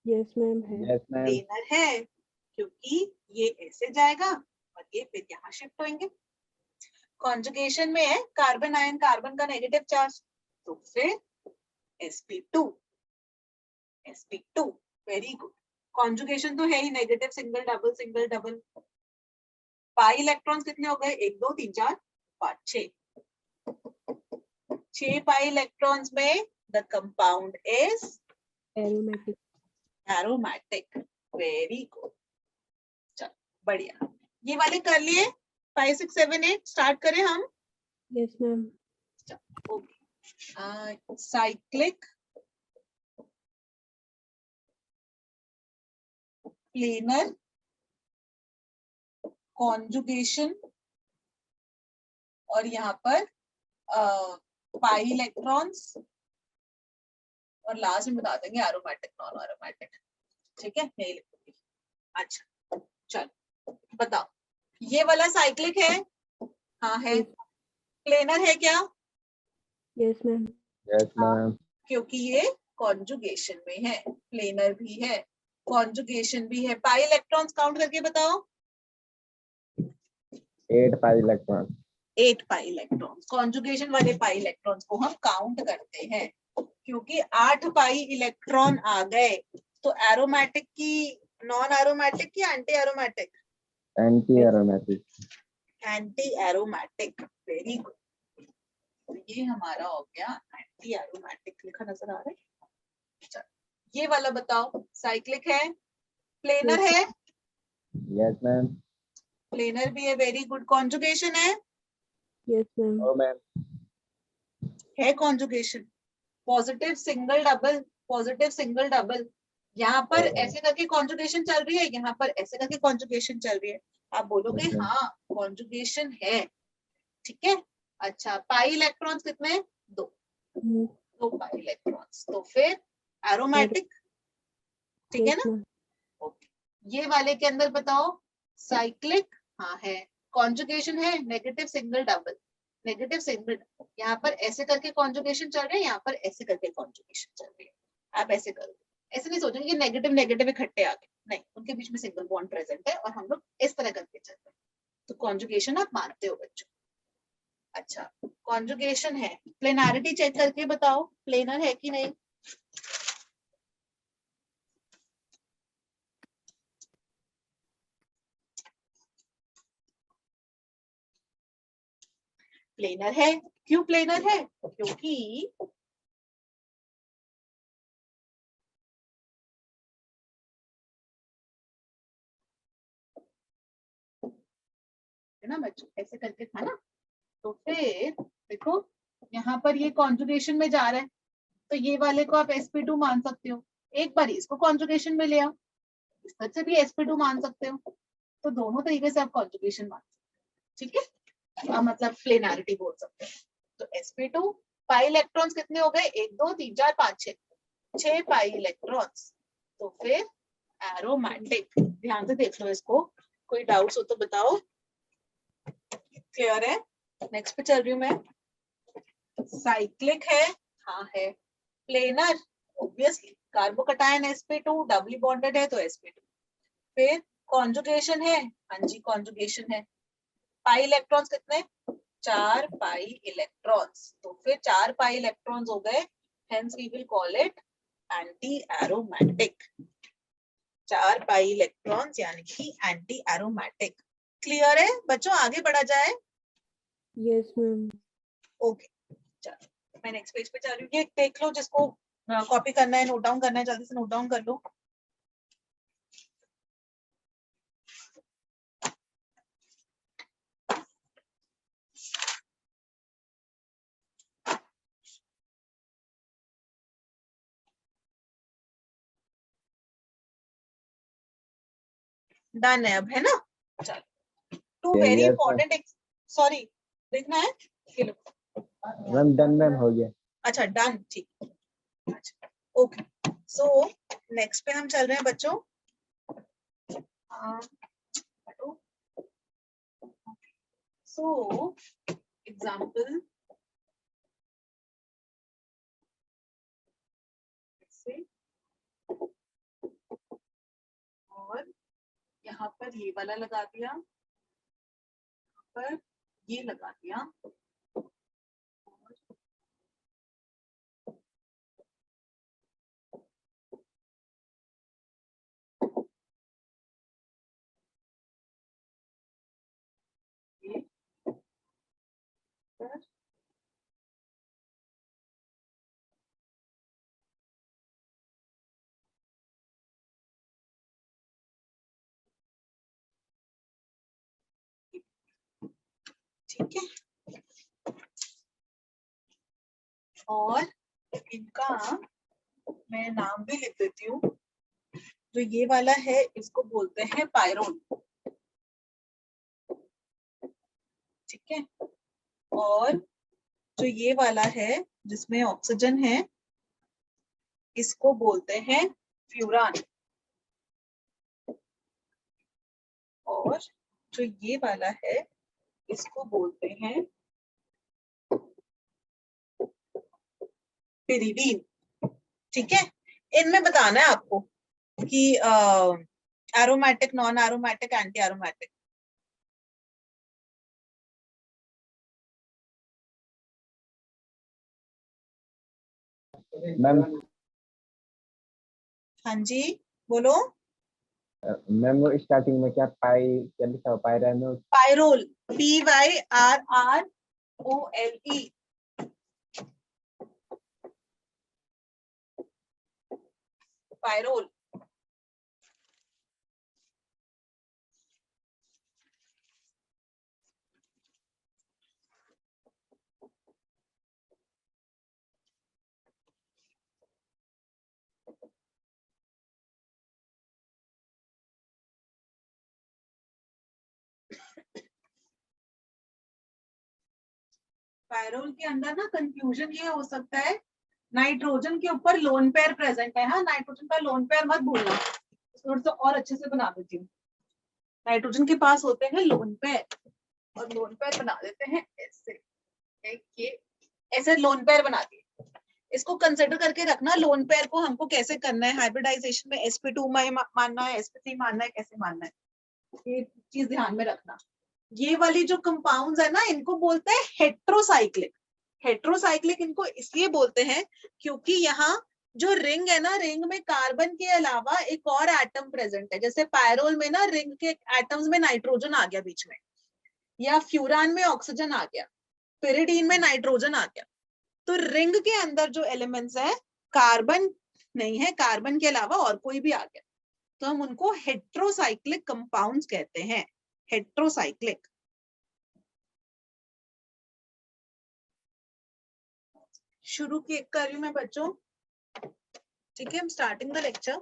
Speaker 3: यस मैम है
Speaker 4: यस मैम
Speaker 2: प्लेनर है क्योंकि ये ऐसे जाएगा और ये फिर यहाँ शिफ्ट होंगे। कॉन्जुगेशन में है कार्बन आयन, कार्बन का नेगेटिव चार्ज, तो फिर sp2 sp2। Very good. Conjugation तो है ही, negative single double. Pi electrons कितने हो गए? 1 2 3 4 5 6 पाई इलेक्ट्रॉन्स में the compound is
Speaker 3: aromatic
Speaker 2: aromatic. Very good. चलो बढ़िया, ये वाले कर लिए। 5 6 7 8 स्टार्ट करें हम।
Speaker 3: Yes ma'am
Speaker 2: okay. Cyclic, planar, conjugation, और यहाँ पर पाई इलेक्ट्रॉन्स, और लास्ट में बता देंगे एरोमेटिक नॉन एरोमेटिक। ठीक है, यही लिखूंगी। अच्छा चलो बताओ, ये वाला साइक्लिक है? हाँ है। प्लेनर है क्या?
Speaker 3: यस मैम
Speaker 4: यस मैम
Speaker 2: क्योंकि ये कॉन्जुगेशन में है। प्लेनर भी है, कॉन्जुगेशन भी है। पाई इलेक्ट्रॉन्स काउंट करके बताओ।
Speaker 4: 8 pi electron
Speaker 2: 8 pi electrons, conjugation वाले पाई इलेक्ट्रॉन्स को हम काउंट करते हैं, क्योंकि 8 पाई इलेक्ट्रॉन आ गए तो एरोमेटिक की, नॉन एरोमेटिक की anti aromatic?
Speaker 4: Anti aromatic
Speaker 2: anti aromatic. Very good. तो ये हमारा हो गया एंटी एरोमेटिक, लिखा नजर आ रहा है? चलो ये वाला बताओ, साइक्लिक है? प्लेनर है?
Speaker 4: यस मैम
Speaker 2: प्लेनर भी है। Very good. कॉन्जुगेशन है?
Speaker 3: यस मैम
Speaker 4: नो मैम
Speaker 2: है conjugation, positive single double, positive single double. यहाँ पर ऐसे करके कॉन्जुगेशन चल रही है, यहाँ पर ऐसे करके कॉन्जुगेशन चल रही है। आप बोलोगे
Speaker 4: Okay.
Speaker 2: हाँ कॉन्जुगेशन है। ठीक है। अच्छा पाई इलेक्ट्रॉन्स कितने? 2 पाई इलेक्ट्रॉन्स, तो फिर एरोमेटिक। ठीक है ना? ओके। ये वाले के अंदर बताओ, साइक्लिक? हाँ है। कॉन्जुगेशन है? Negative single double, negative single. यहाँ पर ऐसे करके कॉन्जुगेशन चल रही है, यहाँ पर ऐसे करके कॉन्जुगेशन चल रही है। आप ऐसे करो, ऐसे नहीं सोचेंगे कि नेगेटिव नेगेटिव इकट्ठे आ गए, नहीं, उनके बीच में सिंगल बॉन्ड प्रेजेंट है और हम लोग इस तरह करके चल रहे हैं, तो कॉन्जुगेशन आप मानते हो बच्चों। अच्छा कॉन्जुगेशन है, प्लेनैरिटी चेक करके बताओ प्लेनर है कि नहीं? प्लेनर है। क्यों प्लेनर है? क्योंकि है ना बच्चों, ऐसे करके था ना, तो फिर देखो यहाँ पर ये कॉन्जुगेशन में जा रहा है, तो ये वाले को आप sp2 मान सकते हो। एक बार इसको कॉन्जुगेशन में ले आओ, इस तरह से भी sp2 मान सकते हो, तो दोनों तरीके से आप कॉन्जुगेशन मान सकते हो, ठीक है, मतलब प्लेनारिटी बोल सकते हैं। तो sp2 पाई इलेक्ट्रॉन्स कितने हो गए, 1 2 3 4 5 6 पाई इलेक्ट्रॉन्स, तो फिर एरोमेटिक। ध्यान से देख लो इसको, कोई डाउट्स हो तो बताओ। क्लियर है? नेक्स्ट पे चल रही हूँ मैं। साइक्लिक है, हाँ है। Planar, obviously carbocation sp2 doubly bonded है तो sp2। फिर कॉन्जुगेशन है, हाँ जी कॉन्जुगेशन है। पाई इलेक्ट्रॉन्स कितने, 4 पाई इलेक्ट्रॉन्स, तो फिर 4 पाई इलेक्ट्रॉन्स हो गए, hence we will call it anti aromatic. 4 pi electrons यानी कि एंटी एरोमेटिक। क्लियर है बच्चों, आगे बढ़ा जाए।
Speaker 3: Yes ma'am.
Speaker 2: ओके चलो मैं नेक्स्ट पेज पे जा रही हूँ। ये देख लो, जिसको कॉपी करना है, नोट डाउन करना है, जल्दी से नोट डाउन कर लो। डन है अब, है ना? चलो, to
Speaker 4: Yes,
Speaker 2: very
Speaker 4: yes,
Speaker 2: important, sorry देखना है, ये लो।
Speaker 4: मैम डन मैम हो गया।
Speaker 2: अच्छा डन, ठीक, अच्छा ओके। सो नेक्स्ट पे हम चल रहे हैं बच्चों। सो एग्जाम्पल से, और यहाँ पर ये वाला लगा दिया, यहाँ पर ये लगा दिया, ये पर ठीक है, और इनका मैं नाम भी लिख देती हूँ। जो ये वाला है इसको बोलते हैं पायरोल, ठीक है, और जो ये वाला है जिसमें ऑक्सीजन है इसको बोलते हैं फ्यूरान, और जो ये वाला है इसको बोलते हैं पिरिडीन, ठीक है। इनमें बताना है आपको कि aromatic, non aromatic, anti aromatic.
Speaker 4: Ma'am
Speaker 2: हाँ जी बोलो।
Speaker 4: मैम वो स्टार्टिंग में क्या पाई क्या लिखा हुआ, पायरानो?
Speaker 2: Pyrrole, PYRROLE, pyrrole. पायरोल के अंदर ना कंफ्यूजन ये हो सकता है, नाइट्रोजन के ऊपर लोन पेयर प्रेजेंट है, हाँ नाइट्रोजन का लोन पेयर मत भूलना। थोड़ा सा और अच्छे से बना देती हूँ। नाइट्रोजन के पास होते हैं लोन पेयर, और लोन पेयर बना देते हैं ऐसे, ये ऐसे लोन पेयर बना दिए। इसको कंसिडर करके रखना, लोन पेयर को हमको कैसे करना है हाइब्रिडाइजेशन में, sp2 में मानना है, sp3 मानना है, कैसे मानना है, ये चीज ध्यान में रखना। ये वाली जो कंपाउंड्स है ना इनको बोलते हैं हेट्रोसाइक्लिक। हेट्रोसाइक्लिक इनको इसलिए बोलते हैं क्योंकि यहाँ जो रिंग है ना, रिंग में कार्बन के अलावा एक और एटम प्रेजेंट है। जैसे पायरोल में ना रिंग के एटम्स में नाइट्रोजन आ गया बीच में, या फ्यूरान में ऑक्सीजन आ गया, पिरिडीन में नाइट्रोजन आ गया। तो रिंग के अंदर जो एलिमेंट्स है कार्बन नहीं है, कार्बन के अलावा और कोई भी आ गया, तो हम उनको हेट्रोसाइक्लिक कंपाउंड्स कहते हैं। हेट्रोसाइक्लिक। शुरू कर रही हूँ मैं बच्चों, ठीक है, I'm starting the lecture,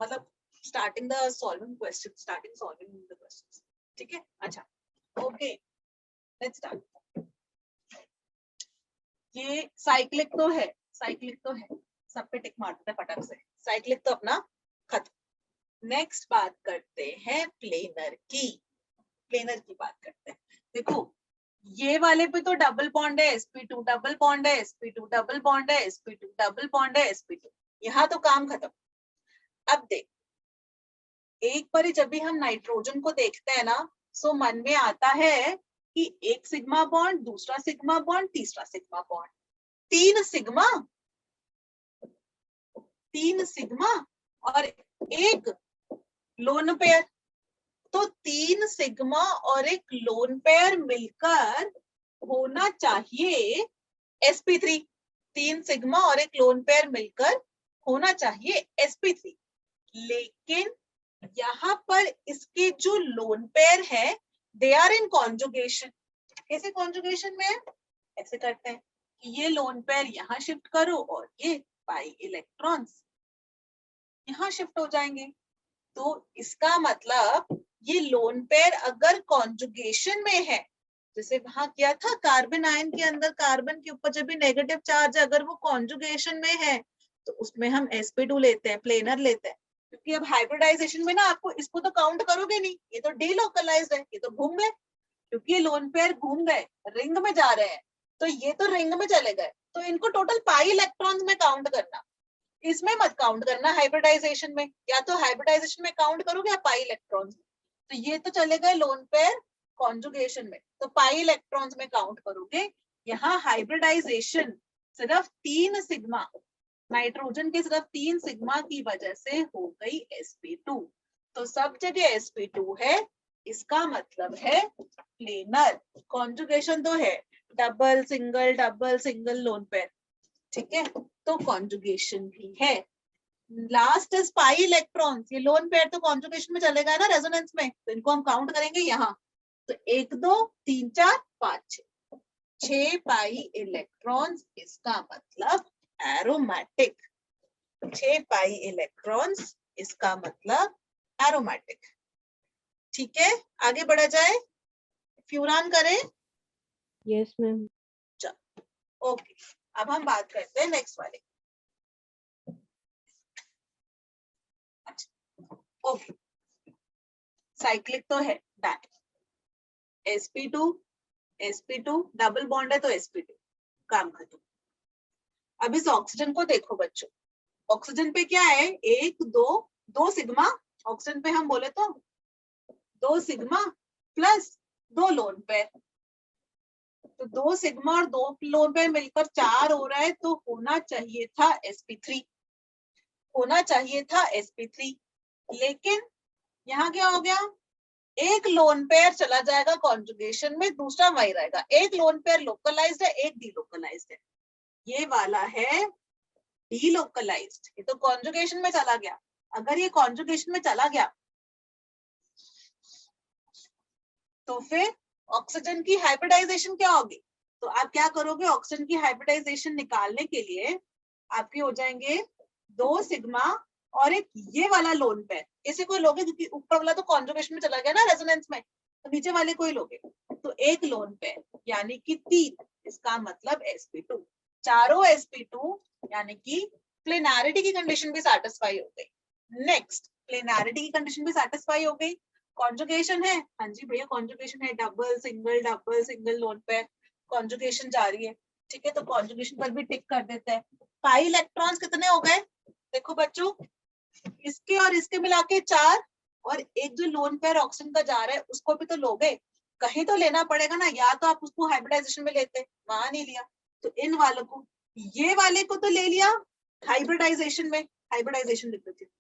Speaker 2: मतलब
Speaker 1: starting the solving question, starting solving the questions, ठीक है। अच्छा, ओके, लेट्स स्टार्ट। ये साइक्लिक तो है, साइक्लिक तो है, सब पे टिक मारते हैं फटाक से, साइक्लिक तो अपना खत्म। नेक्स्ट बात करते हैं प्लेनर की, प्लेनर की बात करते हैं। देखो ये वाले पे तो डबल बॉन्ड है, sp2 डबल बॉन्ड है, sp2 डबल बॉन्ड है, sp2 डबल बॉन्ड है, sp2, यहाँ तो काम खत्म। अब देख, एक बार जब भी हम नाइट्रोजन को देखते हैं ना, सो मन में आता है कि एक सिग्मा बॉन्ड, दूसरा सिग्मा बॉन्ड, तीसरा सिग्मा बॉन्ड, तीन सिग्मा, तीन सिग्मा और एक लोन पेयर। तो तीन सिग्मा और एक लोन पेयर मिलकर होना चाहिए sp3। तीन सिग्मा और एक लोन पेयर मिलकर होना चाहिए sp3। लेकिन यहाँ पर इसके जो लोन पेयर है दे आर इन कॉन्जुगेशन। कैसे कॉन्जुगेशन में है? ऐसे करते हैं कि ये लोन पेयर यहाँ शिफ्ट करो और ये पाई इलेक्ट्रॉन्स यहाँ शिफ्ट हो जाएंगे। तो इसका मतलब ये लोन पेयर अगर कॉन्जुगेशन में है, जैसे वहां किया था कार्बन आयन के अंदर, कार्बन के ऊपर जब भी नेगेटिव चार्ज है, अगर वो कॉन्जुगेशन में है तो उसमें हम sp2 लेते हैं, प्लेनर लेते हैं। क्योंकि अब हाइब्रिडाइजेशन में ना आपको इसको तो काउंट करोगे नहीं, ये तो डीलोकलाइज्ड है, ये तो घूम गए, क्योंकि ये लोन पेयर घूम गए, रिंग में जा रहे हैं, तो ये तो रिंग में चले गए, तो इनको टोटल पाई इलेक्ट्रॉन्स में काउंट करना, इसमें मत काउंट करना हाइब्रिडाइजेशन में। या तो हाइब्रिडाइजेशन में काउंट करोगे या पाई इलेक्ट्रॉन्स में। तो ये तो चले गए लोन पेयर कॉन्जुगेशन में, तो पाई इलेक्ट्रॉन्स में काउंट करोगे। यहाँ हाइब्रिडाइजेशन सिर्फ तीन सिग्मा, नाइट्रोजन के सिर्फ तीन सिग्मा की वजह से हो गई sp2। तो सब जगह sp2 है, इसका मतलब है प्लेनर। कॉन्जुगेशन तो है डबल सिंगल लोन पेयर, ठीक है, तो कॉन्जुगेशन भी है। लास्ट इज पाई इलेक्ट्रॉन्स, ये लोन पेयर तो कॉन्जुगेशन में चलेगा ना रेजोनेंस में, तो इनको हम काउंट करेंगे यहाँ। तो 1 2 3 4 5 6 पाई इलेक्ट्रॉन्स, इसका मतलब एरोमेटिक। 6 पाई इलेक्ट्रॉन्स, इसका मतलब एरोमेटिक। ठीक है, आगे बढ़ा जाए, फ्यूरान करें।
Speaker 3: Yes, ma'am.
Speaker 1: ओके, अब हम बात करते हैं नेक्स्ट वाले। ओके, साइक्लिक तो है, डन। sp2 डबल बॉन्ड है तो sp2, काम खत्म। अब इस ऑक्सीजन को देखो बच्चों, ऑक्सीजन पे क्या है, 1 2 2 सिग्मा, ऑक्सीजन पे हम बोले तो 2 सिग्मा प्लस 2 लोन पेयर, तो 2 सिग्मा और 2 लोन पेयर मिलकर 4 हो रहा है, तो होना चाहिए था sp3, होना चाहिए था sp3। लेकिन यहाँ क्या हो गया, एक लोन पेयर चला जाएगा कॉन्जुगेशन में, दूसरा वही रहेगा। एक लोन पेयर लोकलाइज्ड है, एक डीलोकलाइज्ड है, ये वाला है डीलोकलाइज्ड, ये तो कॉन्जुगेशन में चला गया। अगर ये कॉन्जुगेशन में चला गया तो फिर ऑक्सीजन की हाइब्रिडाइजेशन क्या होगी? तो आप क्या करोगे, ऑक्सीजन की हाइब्रिडाइजेशन निकालने के लिए आपके हो जाएंगे 2 सिग्मा और एक ये वाला लोन पेयर, इसे कोई लोगे क्योंकि ऊपर वाला तो कॉन्जुगेशन में चला गया ना रेजोनेंस में, तो नीचे वाले को ही लोगे। तो एक लोन पेयर यानी कि 3, इसका मतलब sp2, चारों sp2, यानी कि प्लेनारिटी की कंडीशन भी सैटिस्फाई हो गई। नेक्स्ट, प्लेनारिटी की कंडीशन भी सैटिस्फाई हो गई। कॉन्जुगेशन है, हाँ जी भैया कॉन्जुगेशन है, double single lone pair conjugation जारी है, ठीक है, तो कॉन्जुगेशन पर भी टिक कर देते हैं। पाई इलेक्ट्रॉन्स कितने हो गए, देखो बच्चों, इसके और इसके मिला के 4, और एक जो लोन पेयर ऑक्सीजन का जा रहा है उसको भी तो लोगे, कहीं तो लेना पड़ेगा ना, या तो आप उसको हाइब्रिडाइजेशन में लेते, वहां नहीं लिया, तो इन वालों को, ये वाले को तो ले लिया हाइब्रिडाइजेशन में, हाइब्रिडाइजेशन लिख देती हूँ,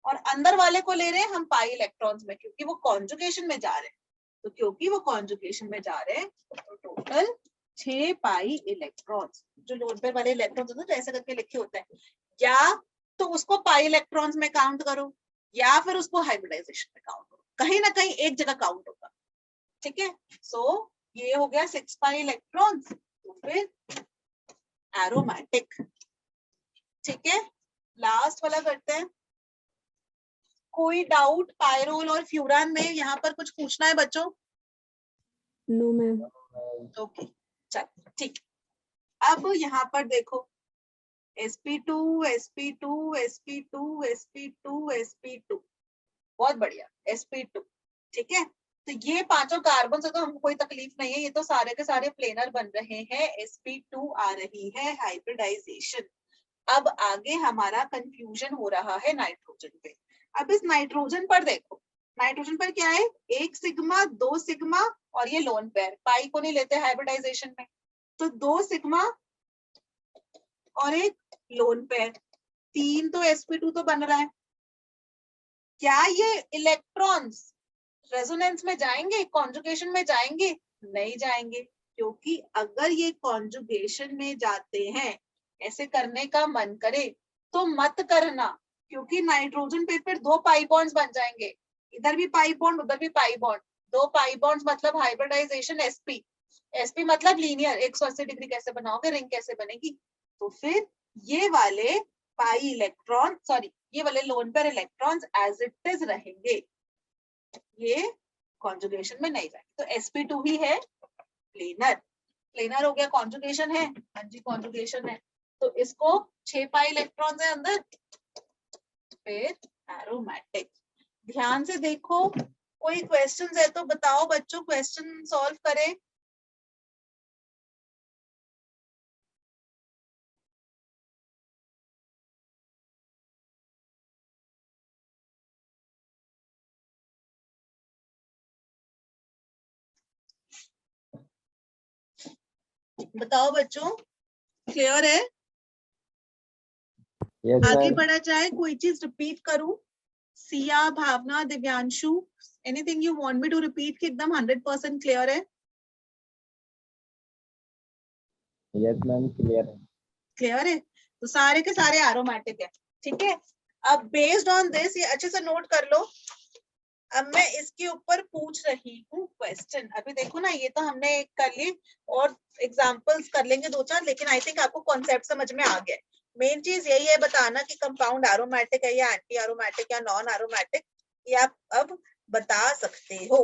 Speaker 1: और अंदर वाले को ले रहे हैं हम पाई इलेक्ट्रॉन्स में, क्योंकि वो कॉन्जुगेशन में जा रहे हैं। तो क्योंकि वो कॉन्जुगेशन में जा रहे हैं तो टोटल 6 पाई इलेक्ट्रॉन्स, जो लोन पेयर वाले इलेक्ट्रॉन्स होते हैं ऐसे करके लिखे होते हैं, या तो उसको पाई इलेक्ट्रॉन्स में काउंट करो या फिर उसको हाइब्रिडाइजेशन में काउंट करो, कहीं ना कहीं एक जगह काउंट होगा, ठीक है। सो ये हो गया 6 पाई इलेक्ट्रॉन्स, तो फिर एरोमेटिक, ठीक है। लास्ट वाला करते हैं, कोई डाउट पायरोल और फ्यूरान में? यहाँ पर कुछ पूछना है बच्चों?
Speaker 3: No ma'am.
Speaker 1: ओके चलो ठीक। अब यहाँ पर देखो sp2 sp2 sp2 sp2 sp2, बहुत बढ़िया sp2, ठीक है। तो ये पांचों कार्बन से तो हमको कोई तकलीफ नहीं है, ये तो सारे के सारे प्लेनर बन रहे हैं, sp2 आ रही है हाइब्रिडाइजेशन। अब आगे हमारा कंफ्यूजन हो रहा है नाइट्रोजन पे। अब इस नाइट्रोजन पर देखो, नाइट्रोजन पर क्या है, 1 सिग्मा 2 सिग्मा और ये लोन पेयर, पाई को नहीं लेते हाइब्रिडाइजेशन में, तो 2 सिग्मा और एक लोन पेयर, 3 तो sp2 तो बन रहा है। क्या ये इलेक्ट्रॉन्स रेजोनेंस में जाएंगे, कॉन्जुगेशन में जाएंगे? नहीं जाएंगे, क्योंकि अगर ये कॉन्जुगेशन में जाते हैं, ऐसे करने का मन करे तो मत करना, क्योंकि नाइट्रोजन पे फिर 2 पाई बॉन्ड्स बन जाएंगे, इधर भी पाई बॉन्ड उधर भी पाई बॉन्ड, 2 पाई बॉन्ड्स मतलब हाइब्रिडाइजेशन sp, sp मतलब लीनियर, 180 डिग्री कैसे बनाओगे, रिंग कैसे बनेगी? तो फिर ये वाले पाई इलेक्ट्रॉन, सॉरी ये वाले lone pair electrons as it is रहेंगे, ये कॉन्जुगेशन में नहीं जाएंगे। तो sp2 ही है प्लेनर, प्लेनर हो गया, कॉन्जुगेशन है, हाँ जी कॉन्जुगेशन है, तो इसको 6 पाई इलेक्ट्रॉन्स है अंदर, फिर एरोमेटिक। ध्यान से देखो, कोई क्वेश्चंस है तो बताओ बच्चों, क्वेश्चन सॉल्व करें। बताओ बच्चों, क्लियर है?
Speaker 4: यस
Speaker 1: आगे
Speaker 4: मैम।
Speaker 1: बढ़ा जाए, कोई चीज रिपीट करूं? Siya, Bhavana, Divyanshu, anything you want me to repeat कि एकदम 100% क्लियर है?
Speaker 4: यस मैम क्लियर है।
Speaker 1: क्लियर है, तो सारे के सारे एरोमेटिक है, ठीक है। अब बेस्ड ऑन दिस, ये अच्छे से नोट कर लो, अब मैं इसके ऊपर पूछ रही हूँ क्वेश्चन। अभी देखो ना, ये तो हमने कर ली और एग्जांपल्स कर लेंगे 2-4, लेकिन आई थिंक आपको कॉन्सेप्ट समझ में आ गया। मेन चीज यही है बताना कि कंपाउंड एरोमेटिक है या एंटी एरोमेटिक या नॉन एरोमेटिक, ये आप अब बता सकते हो,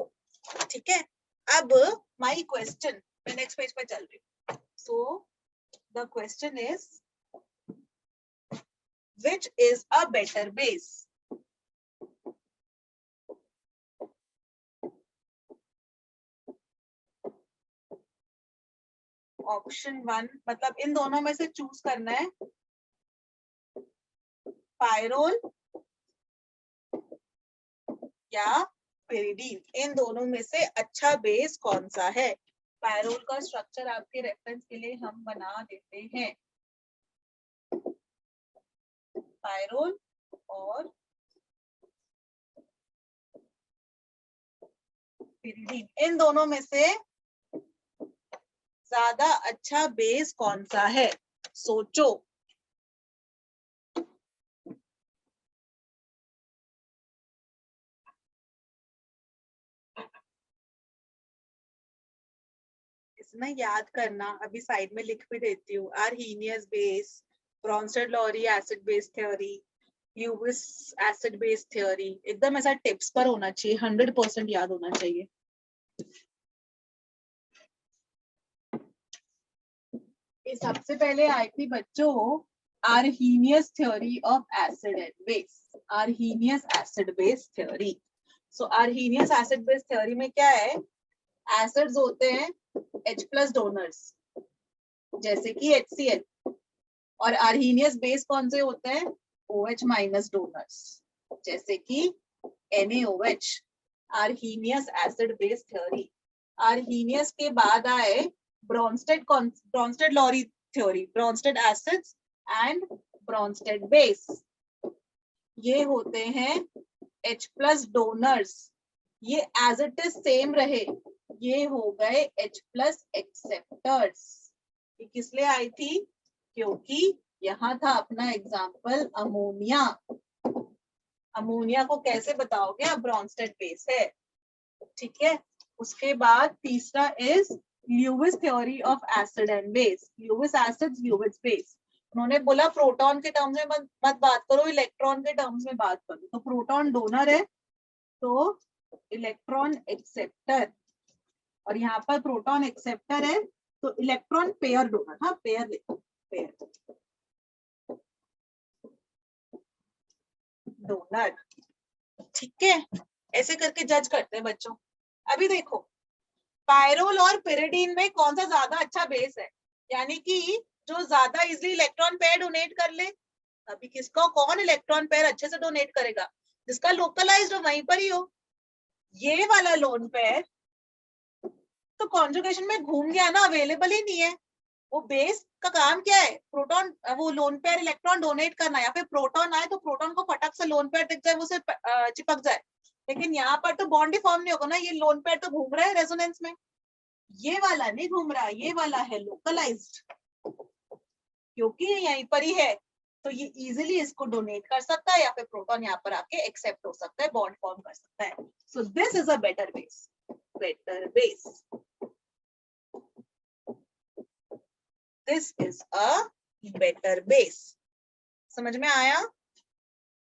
Speaker 1: ठीक है। अब माय क्वेश्चन, मैं नेक्स्ट पेज पे चल रही हूँ। So the question is, which is a better base? Option 1, मतलब इन दोनों में से चूज करना है, पायरोल या पेरिडीन, इन दोनों में से अच्छा बेस कौन सा है? पायरोल का स्ट्रक्चर आपके रेफरेंस के लिए हम बना देते हैं, पायरोल और पेरिडीन, इन दोनों में से ज्यादा अच्छा बेस कौन सा है? सोचो। इसमें याद करना, अभी साइड में लिख भी देती हूँ, Arrhenius base, Bronsted Lowry acid base theory, Lewis acid base theory, एकदम ऐसा टिप्स पर होना चाहिए, 100% याद होना चाहिए। ये सबसे पहले आई थी बच्चों Arrhenius theory of acid and base, Arrhenius acid base theory. So Arrhenius acid base theory में क्या है, एसिड्स होते हैं H+ डोनर्स जैसे कि HCl, और आर्हीनियस बेस कौन से होते हैं, OH- डोनर्स जैसे कि NaOH। Arrhenius acid base theory, Arrhenius के बाद आए Brønsted-lorry theory, Brønsted acids and Brønsted base, ये होते हैं H+ डोनर्स, ये एज इट इज सेम रहे, ये हो गए H+ एक्सेप्टर्स। ये किस लिए आई थी, क्योंकि यहाँ था अपना एग्जाम्पल अमोनिया, अमोनिया को कैसे बताओगे आप, ब्रॉन्स्टेड बेस है, ठीक है। उसके बाद तीसरा is Lewis theory of acid and base, Lewis acids Lewis base, उन्होंने बोला प्रोटॉन के टर्म्स में मत बात करो, इलेक्ट्रॉन के टर्म्स में बात करो। तो प्रोटॉन डोनर है तो इलेक्ट्रॉन एक्सेप्टर, और यहाँ पर प्रोटॉन एक्सेप्टर है तो इलेक्ट्रॉन पेयर डोनर। हाँ पेयर लिखो, पेयर डोनर, ठीक है। ऐसे करके जज करते हैं बच्चों। अभी देखो पायरोल और पिरिडीन में कौन सा ज्यादा अच्छा बेस है, यानी कि जो ज्यादा इजीली इलेक्ट्रॉन पेयर डोनेट कर ले। अभी किसका कौन इलेक्ट्रॉन पेयर अच्छे से डोनेट करेगा, जिसका लोकलाइज्ड वहीं पर ही हो। ये वाला लोन पेयर तो कॉन्जुगेशन में घूम गया ना, अवेलेबल ही नहीं है। वो बेस का काम क्या है, प्रोटॉन वो लोन पेयर इलेक्ट्रॉन डोनेट करना, या फिर प्रोटॉन आए तो प्रोटॉन को फटक से लोन पेयर दिख जाए, वो उसे चिपक जाए। लेकिन यहाँ पर तो बॉन्ड ही फॉर्म नहीं होगा ना, ये लोन पेयर तो घूम रहा है रेजोनेंस में। ये वाला नहीं घूम रहा, ये वाला है लोकलाइज्ड, क्योंकि ये यहीं पर ही है तो ये इजीली इसको डोनेट कर सकता है, या फिर प्रोटॉन यहाँ पर आके एक्सेप्ट हो सकता है, बॉन्ड फॉर्म कर सकता है। So this is a better base, better base. This is a better base. समझ में आया?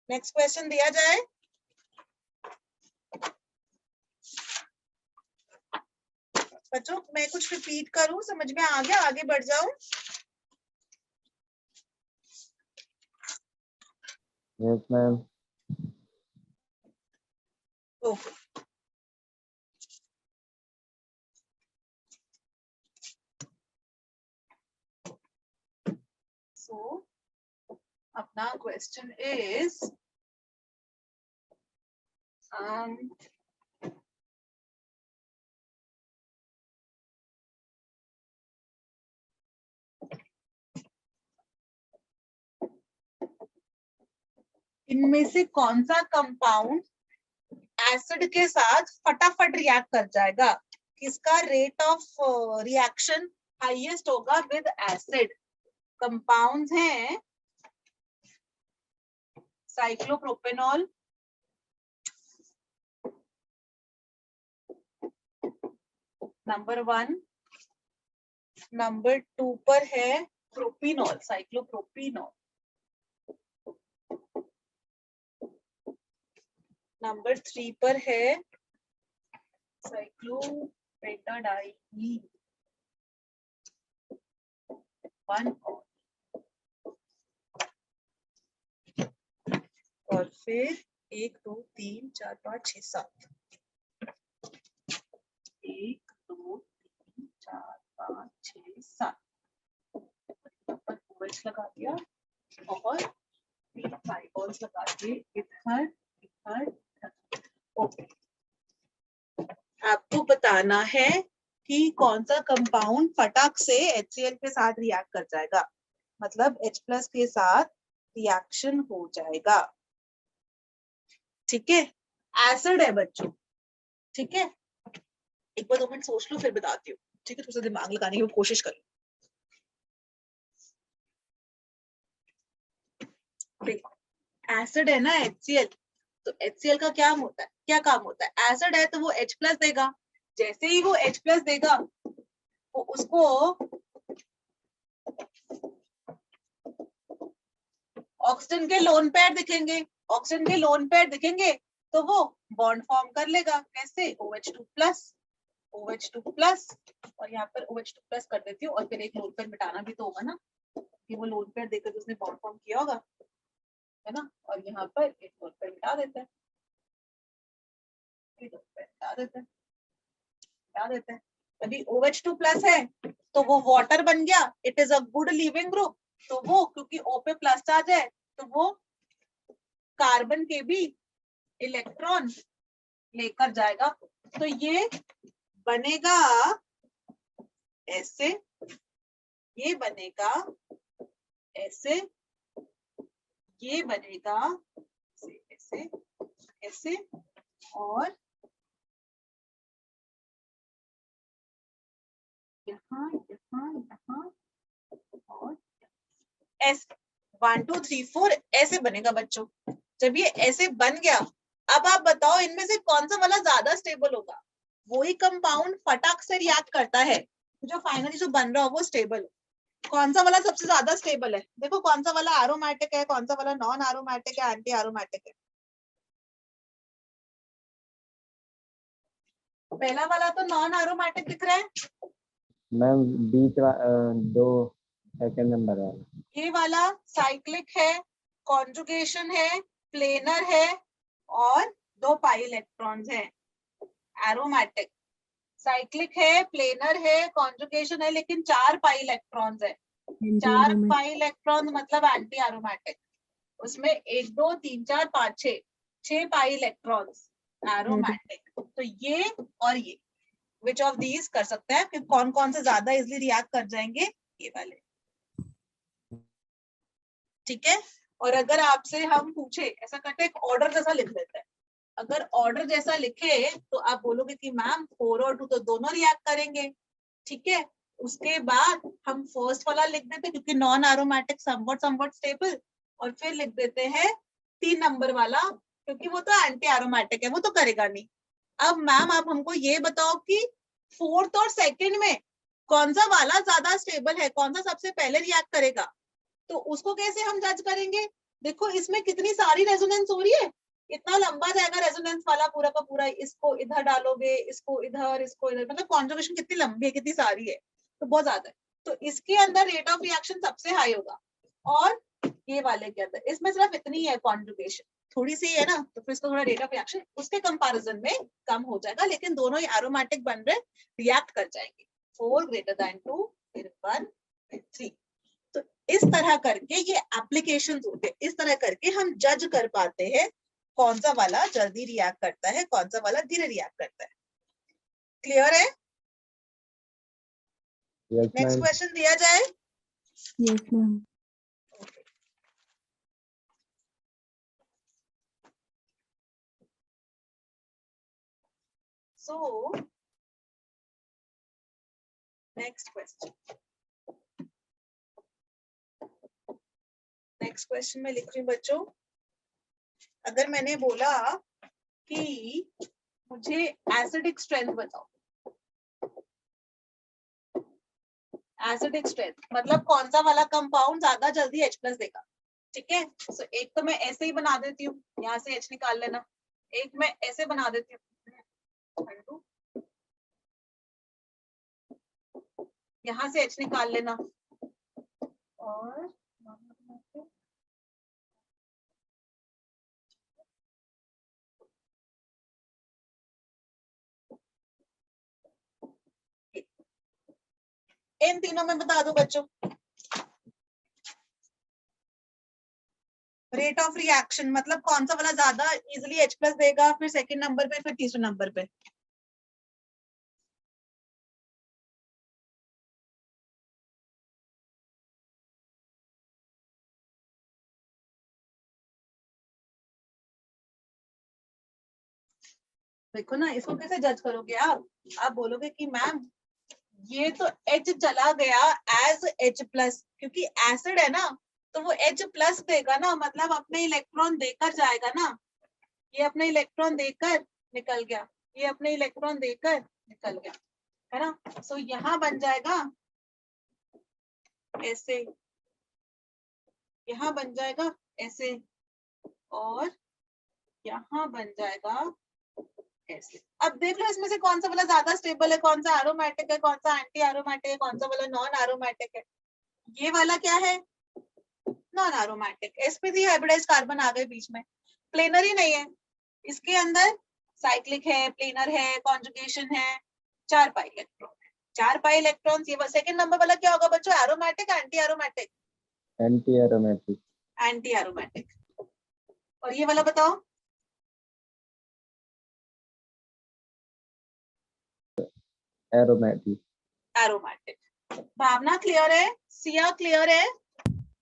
Speaker 1: नेक्स्ट क्वेश्चन दिया जाए। बच्चों मैं कुछ रिपीट करूं, समझ में आ गया, आगे बढ़ जाऊं?
Speaker 4: Yes ma'am.
Speaker 1: ओके सो अपना क्वेश्चन इज इनमें से कौन सा कंपाउंड एसिड के साथ फटाफट रिएक्ट कर जाएगा, किसका रेट ऑफ रिएक्शन हाईएस्ट होगा विद एसिड? कंपाउंड्स हैं साइक्लोप्रोपेनॉल, नंबर 1, नंबर 2 पर है प्रोपिनॉल, साइक्लोप्रोपिनॉल, नंबर 3 पर है साइक्लोपेंटाडाइईन 1, और फिर 1 2 3 4 5 6 7, 1 2 3 4 5 6 7 पर OH लगा दिया और 3 फाइबर्स लगा दिए, इधर इधर। ओके आपको बताना है कि कौन सा कंपाउंड फटाक से HCl के साथ रिएक्ट कर जाएगा, मतलब H+ के साथ रिएक्शन हो जाएगा। ठीक है, एसिड है बच्चों। ठीक है, एक बार 2 मिनट सोच लो फिर बताती हूँ। ठीक है, थोड़ा सा दिमाग लगाने की कोशिश करो। एसिड है ना HCl, तो HCl का क्या होता है, क्या काम होता है? एसिड है तो वो H+ देगा, जैसे ही वो H+ देगा वो उसको ऑक्सीजन के लोन पेयर दिखेंगे, ऑक्सीजन के लोन पेयर दिखेंगे तो वो बॉन्ड फॉर्म कर लेगा। कैसे? OH2+, OH2+, और यहाँ पर OH2+ कर देती हूँ, और फिर एक लोन पेयर मिटाना भी तो होगा ना, कि वो लोन पेयर देकर उसने बॉन्ड फॉर्म किया होगा, है ना। और यहाँ पर एक लोन पेयर मिटा देते हैं, मिटा देते हैं, मिटा देते हैं। अभी OH2+ है तो वो वाटर बन गया, it is a good leaving group. तो वो क्योंकि O पे प्लस चार्ज है तो वो कार्बन के भी इलेक्ट्रॉन लेकर जाएगा। तो ये बनेगा ऐसे, ये बनेगा ऐसे, ये बनेगा ऐसे ऐसे, और यहाँ यहाँ यहाँ और ऐसे 1 2 3 4 ऐसे बनेगा बच्चों। जब ये ऐसे बन गया, अब आप बताओ इनमें से कौन सा वाला ज्यादा स्टेबल होगा? वही कंपाउंड फटाक से रिएक्ट करता है जो फाइनली जो बन रहा हो वो स्टेबल हो। कौन सा वाला सबसे ज्यादा स्टेबल है? देखो कौन सा वाला एरोमेटिक है, कौन सा वाला नॉन एरोमेटिक है, एंटी एरोमेटिक है। पहला वाला तो नॉन एरोमेटिक दिख रहा है,
Speaker 4: मैम दो सेकंड नंबर वाला।
Speaker 1: ये वाला साइक्लिक है, कॉन्जुगेशन है, प्लेनर है और 2 पाई इलेक्ट्रॉन्स है। एरोमेटिक साइक्लिक है, प्लेनर है, कॉन्जुगेशन है, लेकिन 4 पाई इलेक्ट्रॉन्स है। 4 पाई इलेक्ट्रॉन मतलब एंटी एरोमेटिक। उसमें 1 2 3 4 5 6 पाई इलेक्ट्रॉन्स एरोमेटिक। तो ये और ये विच ऑफ दीज कर सकते हैं कि कौन कौन से ज्यादा इजिली रिएक्ट कर जाएंगे, ये वाले। ठीक है। और अगर आपसे हम पूछे, ऐसा करते हैं, एक ऑर्डर जैसा लिख देते हैं। अगर ऑर्डर जैसा लिखे तो आप बोलोगे कि मैम 4 और 2 तो दोनों रिएक्ट करेंगे। ठीक है। उसके बाद हम फर्स्ट वाला लिख देते हैं क्योंकि नॉन एरोमेटिक समवट स्टेबल, और फिर लिख देते हैं 3 नंबर वाला क्योंकि वो तो एंटी एरोमेटिक है, वो तो करेगा नहीं। अब मैम आप हमको ये बताओ कि फोर्थ और सेकंड में कौन सा वाला ज्यादा स्टेबल है, कौन सा सबसे पहले रिएक्ट करेगा, तो उसको कैसे हम जज करेंगे? देखो इसमें कितनी सारी रेजोनेंस हो रही है, इतना लंबा जाएगा रेजोनेंस वाला पूरा का पूरा। इसको इधर डालोगे, इसको इधर, इसको इधर, मतलब कॉन्जुगेशन कितनी लंबी है, कितनी सारी है, तो बहुत ज्यादा है। तो इसके अंदर रेट ऑफ रिएक्शन सबसे हाई होगा, और ये वाले के अंदर इसमें सिर्फ इतनी है कॉन्जुगेशन, थोड़ी सी है ना, तो फिर इसको थोड़ा रेट ऑफ रिएक्शन उसके कंपैरिजन में कम हो जाएगा, लेकिन दोनों ही एरोमेटिक बन रहे, रिएक्ट कर जाएंगे। 4 ग्रेटर देन 2, फिर 1, फिर 3। तो इस तरह करके ये एप्लीकेशंस होते हैं, इस तरह करके हम जज कर पाते हैं कौन सा वाला जल्दी रिएक्ट करता है, कौन सा वाला धीरे रिएक्ट करता है। क्लियर है?
Speaker 4: Yes
Speaker 1: next
Speaker 4: ma'am.
Speaker 1: क्वेश्चन दिया जाए।
Speaker 3: Yes ma'am.
Speaker 1: So next question, next question में लिख रही हूँ बच्चों। अगर मैंने बोला कि मुझे एसिडिक स्ट्रेंथ बताओ, एसिडिक स्ट्रेंथ मतलब कौन सा वाला कंपाउंड ज्यादा जल्दी H प्लस देगा। ठीक है। सो एक तो मैं ऐसे ही बना देती हूँ, यहाँ से H निकाल लेना। एक मैं ऐसे बना देती हूँ, यहाँ से H निकाल लेना, और इन तीनों में बता दो बच्चों रेट ऑफ रिएक्शन, मतलब कौन सा वाला ज्यादा इजिली H प्लस देगा, फिर सेकंड नंबर पे, फिर तीसरे नंबर पे। देखो ना, इसको कैसे जज करोगे आप बोलोगे कि मैम ये तो H चला गया एज H प्लस, क्योंकि एसिड है ना, तो वो H प्लस देगा ना, मतलब अपने इलेक्ट्रॉन देकर जाएगा ना। ये अपने इलेक्ट्रॉन देकर निकल गया, ये अपने इलेक्ट्रॉन देकर निकल गया, है ना। सो यहाँ बन जाएगा ऐसे, यहाँ बन जाएगा ऐसे, और यहाँ बन जाएगा ऐसे। अब देख लो इसमें से कौन सा वाला ज्यादा स्टेबल है, कौन सा एरोमेटिक है, कौन सा एंटी एरोमेटिक है, कौन सा वाला नॉन एरोमेटिक है। ये वाला क्या है? Non aromatic. sp3 hybridized carbon आ गए बीच में, प्लेनर ही नहीं है। इसके अंदर साइक्लिक है, प्लेनर है, कॉन्जुगेशन है, 4 पाई इलेक्ट्रॉन है, 4 पाई इलेक्ट्रॉन। ये सेकंड नंबर वाला क्या होगा बच्चों? Aromatic, anti aromatic?
Speaker 4: Anti aromatic.
Speaker 1: Anti aromatic. और ये वाला बताओ?
Speaker 4: एरोमेटिक।
Speaker 1: एरोमेटिक। भावना क्लियर है? सिया क्लियर है?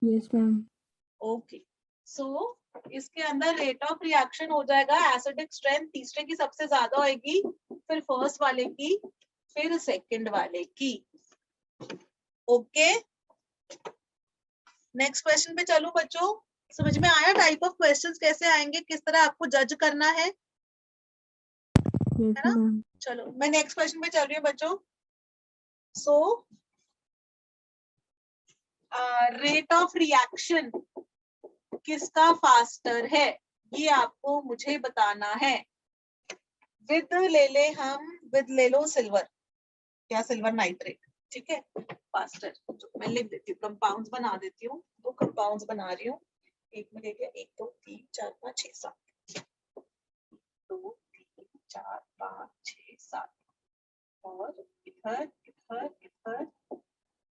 Speaker 3: Yes ma'am.
Speaker 1: ओके। सो इसके अंदर रेट ऑफ रिएक्शन हो जाएगा, एसिडिक स्ट्रेंथ तीसरे की सबसे ज्यादा होगी, फिर फर्स्ट वाले की, फिर सेकंड वाले की। ओके। नेक्स्ट क्वेश्चन पे चलो बच्चों। समझ में आया टाइप ऑफ क्वेश्चंस कैसे आएंगे, किस तरह आपको जज करना है
Speaker 3: यस
Speaker 1: ना?
Speaker 3: मैम।
Speaker 1: चलो मैं नेक्स्ट क्वेश्चन पे चल रही हूँ बच्चों। सो
Speaker 2: रेट ऑफ रिएक्शन किसका फास्टर है, ये आपको मुझे बताना है। विद ले लो सिल्वर या सिल्वर नाइट्रेट, ठीक है। फास्टर मैं लिख देती हूँ, कंपाउंड्स बना देती हूँ, 2 कंपाउंड्स बना रही हूँ। एक में ले लिया 1 2 3 4 5 6 7, 2 3 4 5 6 7, और इधर इधर इधर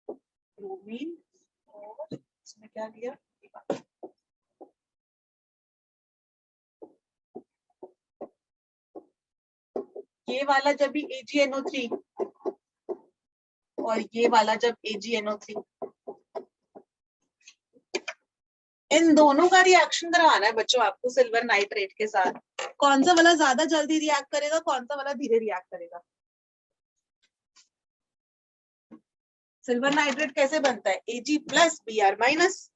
Speaker 2: ब्रोमीन, और इसमें क्या लिया, ये वाला जब भी AgNO3 और ये वाला जब AgNO3, इन दोनों का रिएक्शन करवाना है बच्चों आपको सिल्वर नाइट्रेट के साथ। कौन सा वाला ज्यादा जल्दी रिएक्ट करेगा, कौन सा वाला धीरे रिएक्ट करेगा? सिल्वर नाइट्रेट कैसे बनता है? Ag plus Br minus,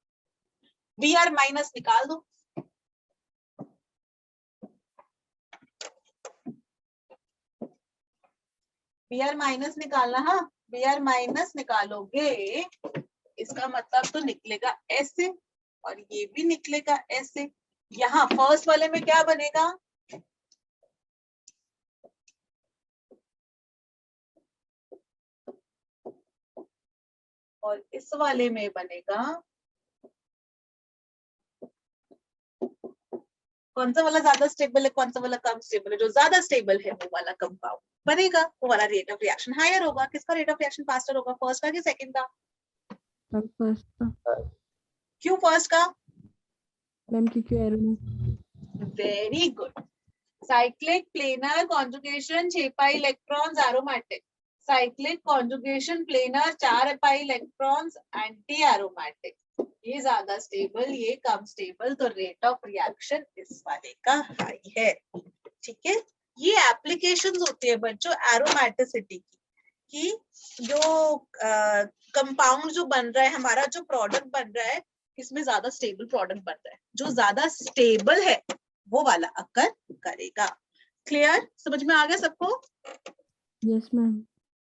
Speaker 2: Br minus निकाल दो। Br माइनस निकालना, हाँ Br माइनस निकालोगे इसका मतलब तो निकलेगा ऐसे, और ये भी निकलेगा ऐसे। यहाँ फर्स्ट वाले में क्या बनेगा, और इस वाले में बनेगा, कौन सा वाला ज्यादा स्टेबल है, कौन सा वाला कम स्टेबल है? जो ज्यादा स्टेबल है वो वाला कंपाउंड बनेगा, वो वाला रेट ऑफ रिएक्शन हायर होगा। किसका रेट ऑफ रिएक्शन फास्टर होगा, फर्स्ट का कि सेकंड का?
Speaker 3: मैम फर्स्ट का।
Speaker 2: क्यों फर्स्ट का?
Speaker 3: मैम क्योंकि aromatic.
Speaker 2: Very good. Cyclic planar conjugation 6 pi electrons aromatic, cyclic conjugation planar 4 pi electrons anti aromatic. ये ज्यादा स्टेबल, ये कम स्टेबल, तो रेट ऑफ रिएक्शन इस वाले का हाई है, ठीक है। ये एप्लीकेशंस होती है बच्चों एरोमेटिसिटी की, कि जो कंपाउंड जो बन रहा है हमारा, जो प्रोडक्ट बन रहा है, इसमें ज्यादा स्टेबल प्रोडक्ट बन रहा है, जो ज्यादा स्टेबल है वो वाला अकर करेगा। क्लियर, समझ में आ गया सबको?
Speaker 3: Yes ma'am.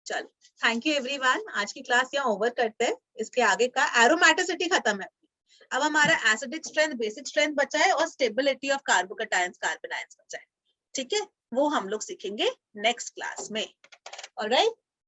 Speaker 2: चलो, थैंक यू एवरीवन। आज की क्लास यहाँ ओवर करते हैं। इसके आगे का एरोमेटिसिटी खत्म है। अब हमारा एसिडिक स्ट्रेंथ, बेसिक स्ट्रेंथ बचा है, और stability of carbocations, carbon ions बचा है, ठीक है। वो हम लोग सीखेंगे नेक्स्ट क्लास में। ऑलराइट,